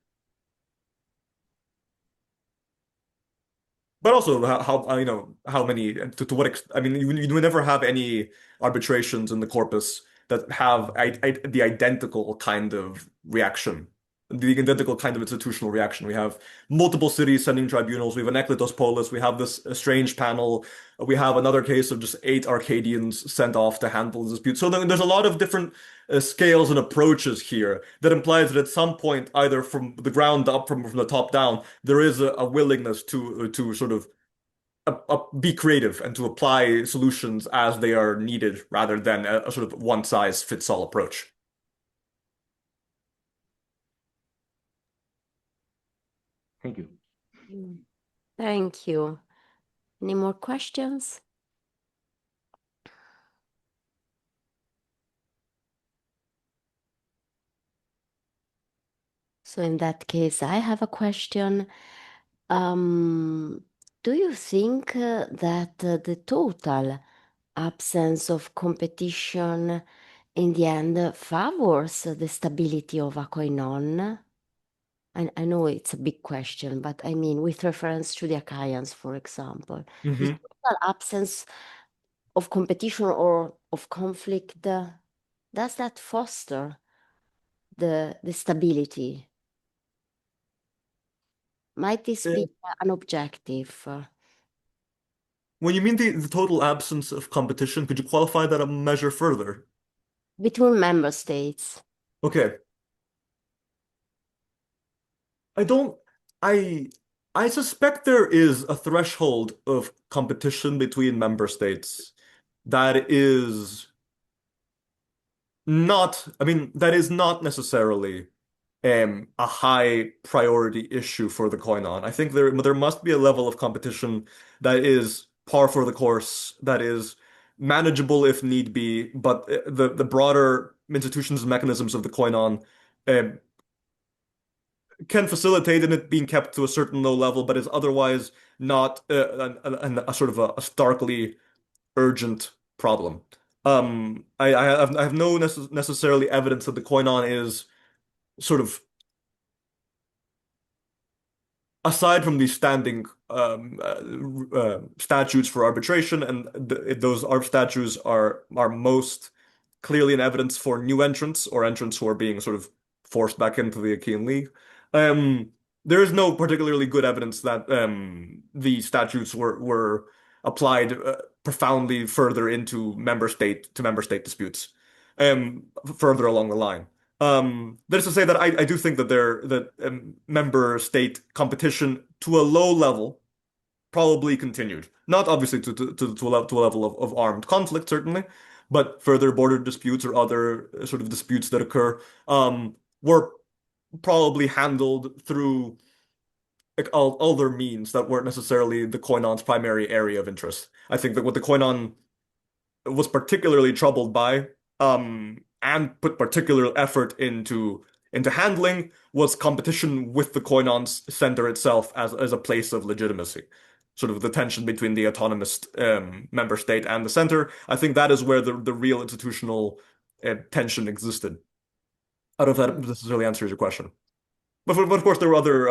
But also how many to what I mean you would never have any arbitrations in the corpus that have the identical kind of reaction, the identical kind of institutional reaction. We have multiple cities sending tribunals. We have an Eklitos polis. We have this strange panel. We have another case of just 8 Arcadians sent off to handle the dispute. So there's a lot of different scales and approaches here that implies that at some point, either from the ground up, from the top down, there is a willingness to sort of be creative and to apply solutions as they are needed rather than a sort of one size fits all approach. Thank you. Thank you. Any more questions? So in that case, I have a question. Do you think that the total absence of competition in the end favors the stability of a koinon? I know it's a big question, but I mean, with reference to the Achaeans, for example, this total absence of competition or of conflict, does that foster the stability? Might this be an objective? When you mean the total absence of competition, could you qualify that a measure further? Between member states. Okay. I suspect there is a threshold of competition between member states that is not necessarily a high priority issue for the Koinon. I think there must be a level of competition that is par for the course, that is manageable if need be, but the broader institutions and mechanisms of the Koinon can facilitate in it being kept to a certain low level, but is otherwise not a sort of a starkly urgent problem. I have no necessarily evidence that the Koinon is sort of, aside from these standing statutes for arbitration, and those statutes are most clearly an evidence for new entrants or entrants who are being sort of forced back into the Achaean League. There is no particularly good evidence that the statutes were applied profoundly further into member state disputes, further along the line. That is to say that I do think that member state competition to a low level probably continued. Not obviously to a level of armed conflict, certainly, but further border disputes or other sort of disputes that occur were probably handled through like other means that weren't necessarily the Koinon's primary area of interest. I think that what the Koinon was particularly troubled by, and put particular effort into handling, was competition with the Koinon's center itself as a place of legitimacy. Sort of the tension between the autonomous member state and the center. I think that is where the real institutional tension existed. I don't know if that necessarily answers your question. But of course, there were other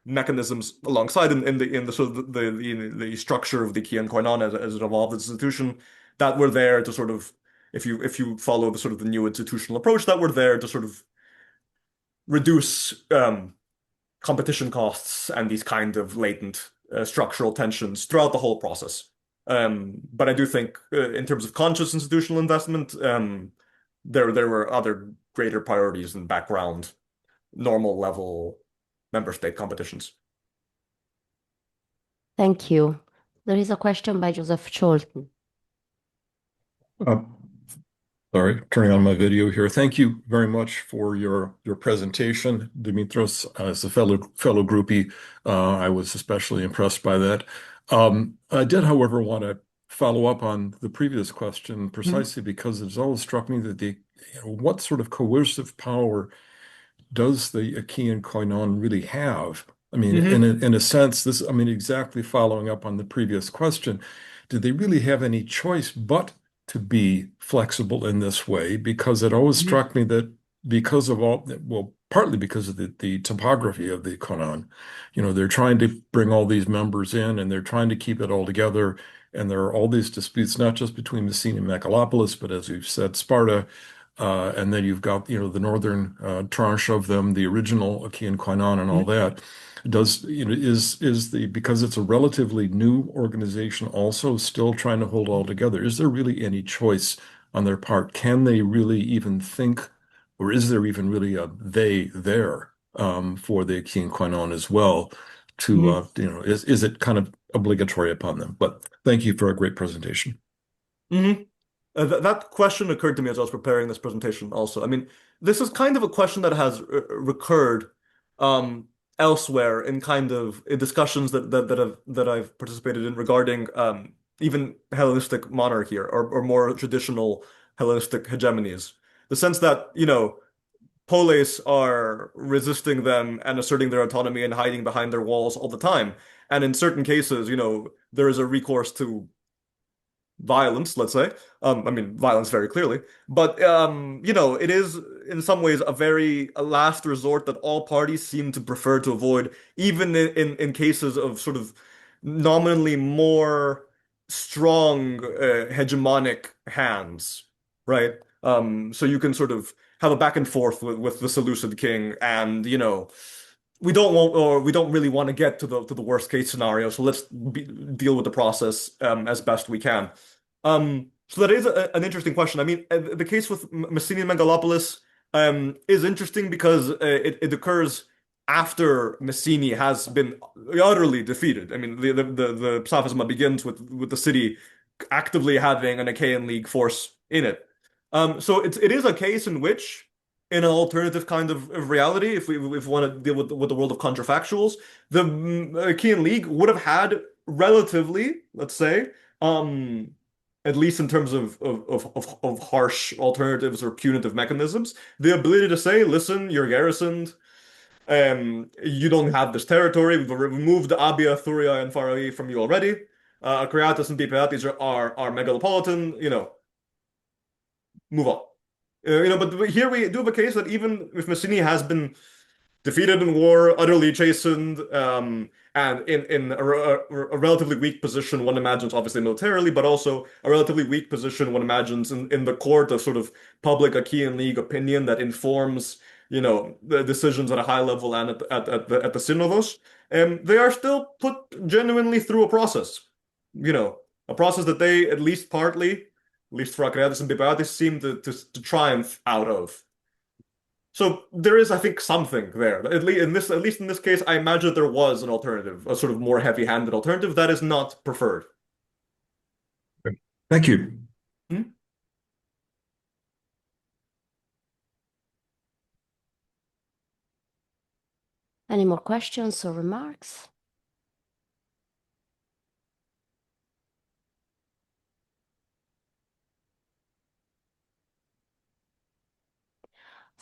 mechanisms alongside in the sort of the structure of the Achaean Koinon as it evolved as an institution that were there to sort of, if you follow the sort of the new institutional approach, that were there to sort of reduce competition costs and these kind of latent structural tensions throughout the whole process. But I do think in terms of conscious institutional investment, there were other greater priorities in background, normal level member state competitions. Thank you. There is a question by Joseph Cholton. Sorry, turning on my video here. Thank you very much for your presentation, Dimitros. As a fellow groupie, I was especially impressed by that. I did, however, want to follow up on the previous question precisely because it's always struck me that what sort of coercive power does the Achaean Koinon really have? I mean, in a sense, exactly following up on the previous question, did they really have any choice but to be flexible in this way? Because it always struck me that because of partly because of the topography of the Koinon. They're trying to bring all these members in, and they're trying to keep it all together. And there are all these disputes, not just between Messene and Megalopolis, but as you've said, Sparta. And then you've got, the northern tranche of them, the original Achaean Koinon and all that. Because it's a relatively new organization also still trying to hold all together, is there really any choice on their part? Can they really even think, or is there even really a they there for the Achaean Koinon as well? Is it kind of obligatory upon them? But thank you for a great presentation. That question occurred to me as I was preparing this presentation also. I mean, this is kind of a question that has recurred elsewhere in kind of discussions that I've participated in regarding even Hellenistic monarchy or more traditional Hellenistic hegemonies. The sense that, polis are resisting them and asserting their autonomy and hiding behind their walls all the time. And in certain cases, there is a recourse to violence, let's say. I mean, violence very clearly. But, it is in some ways a last resort that all parties seem to prefer to avoid, even in cases of sort of nominally more strong hegemonic hands, right? So you can sort of have a back and forth with the Seleucid king, and we don't really want to get to the worst case scenario, so let's deal with the process as best we can. So that is an interesting question. I mean, the case with Messene and Megalopolis is interesting because it occurs after Messene has been utterly defeated. I mean, the Psaphisma begins with the city actively having an Achaean League force in it. So it is a case in which, in an alternative kind of reality, if we want to deal with the world of contrafactuals, the Achaean League would have had relatively, let's say, at least in terms of harsh alternatives or punitive mechanisms, the ability to say, listen, you're garrisoned, you don't have this territory, we've removed Abia, Thuria, and Pharaoh from you already. Acreatus and Pipeatis are megalopolitan, move on. But here we do have a case that even if Messene has been defeated in war, utterly chastened, and in a relatively weak position, one imagines, obviously militarily, but also a relatively weak position, one imagines, in the court of sort of public Achaean League opinion that informs, the decisions at a high level and at the synodos. They are still put genuinely through a process, a process that they, at least partly, at least for Acreatus and Pipeatis, seem to triumph out of. So there is, I think, something there. At least in this case, I imagine there was an alternative, a sort of more heavy-handed alternative that is not preferred. Thank you. Any more questions or remarks?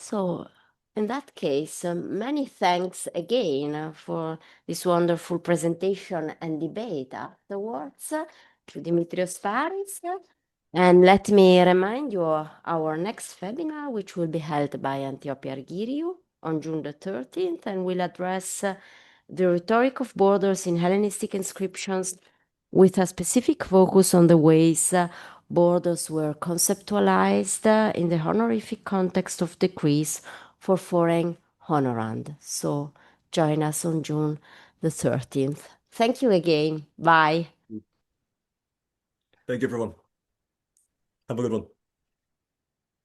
So, in that case, many thanks again for this wonderful presentation and debate afterwards to Dimitrios Sparis. And let me remind you our next webinar, which will be held by Antiope Argyriou on June the 13th, and will address the rhetoric of borders in Hellenistic inscriptions with a specific focus on the ways borders were conceptualized in the honorific context of decrees for foreign honorand. So join us on June the 13th. Thank you again. Bye. Thank you, everyone. Have a good one.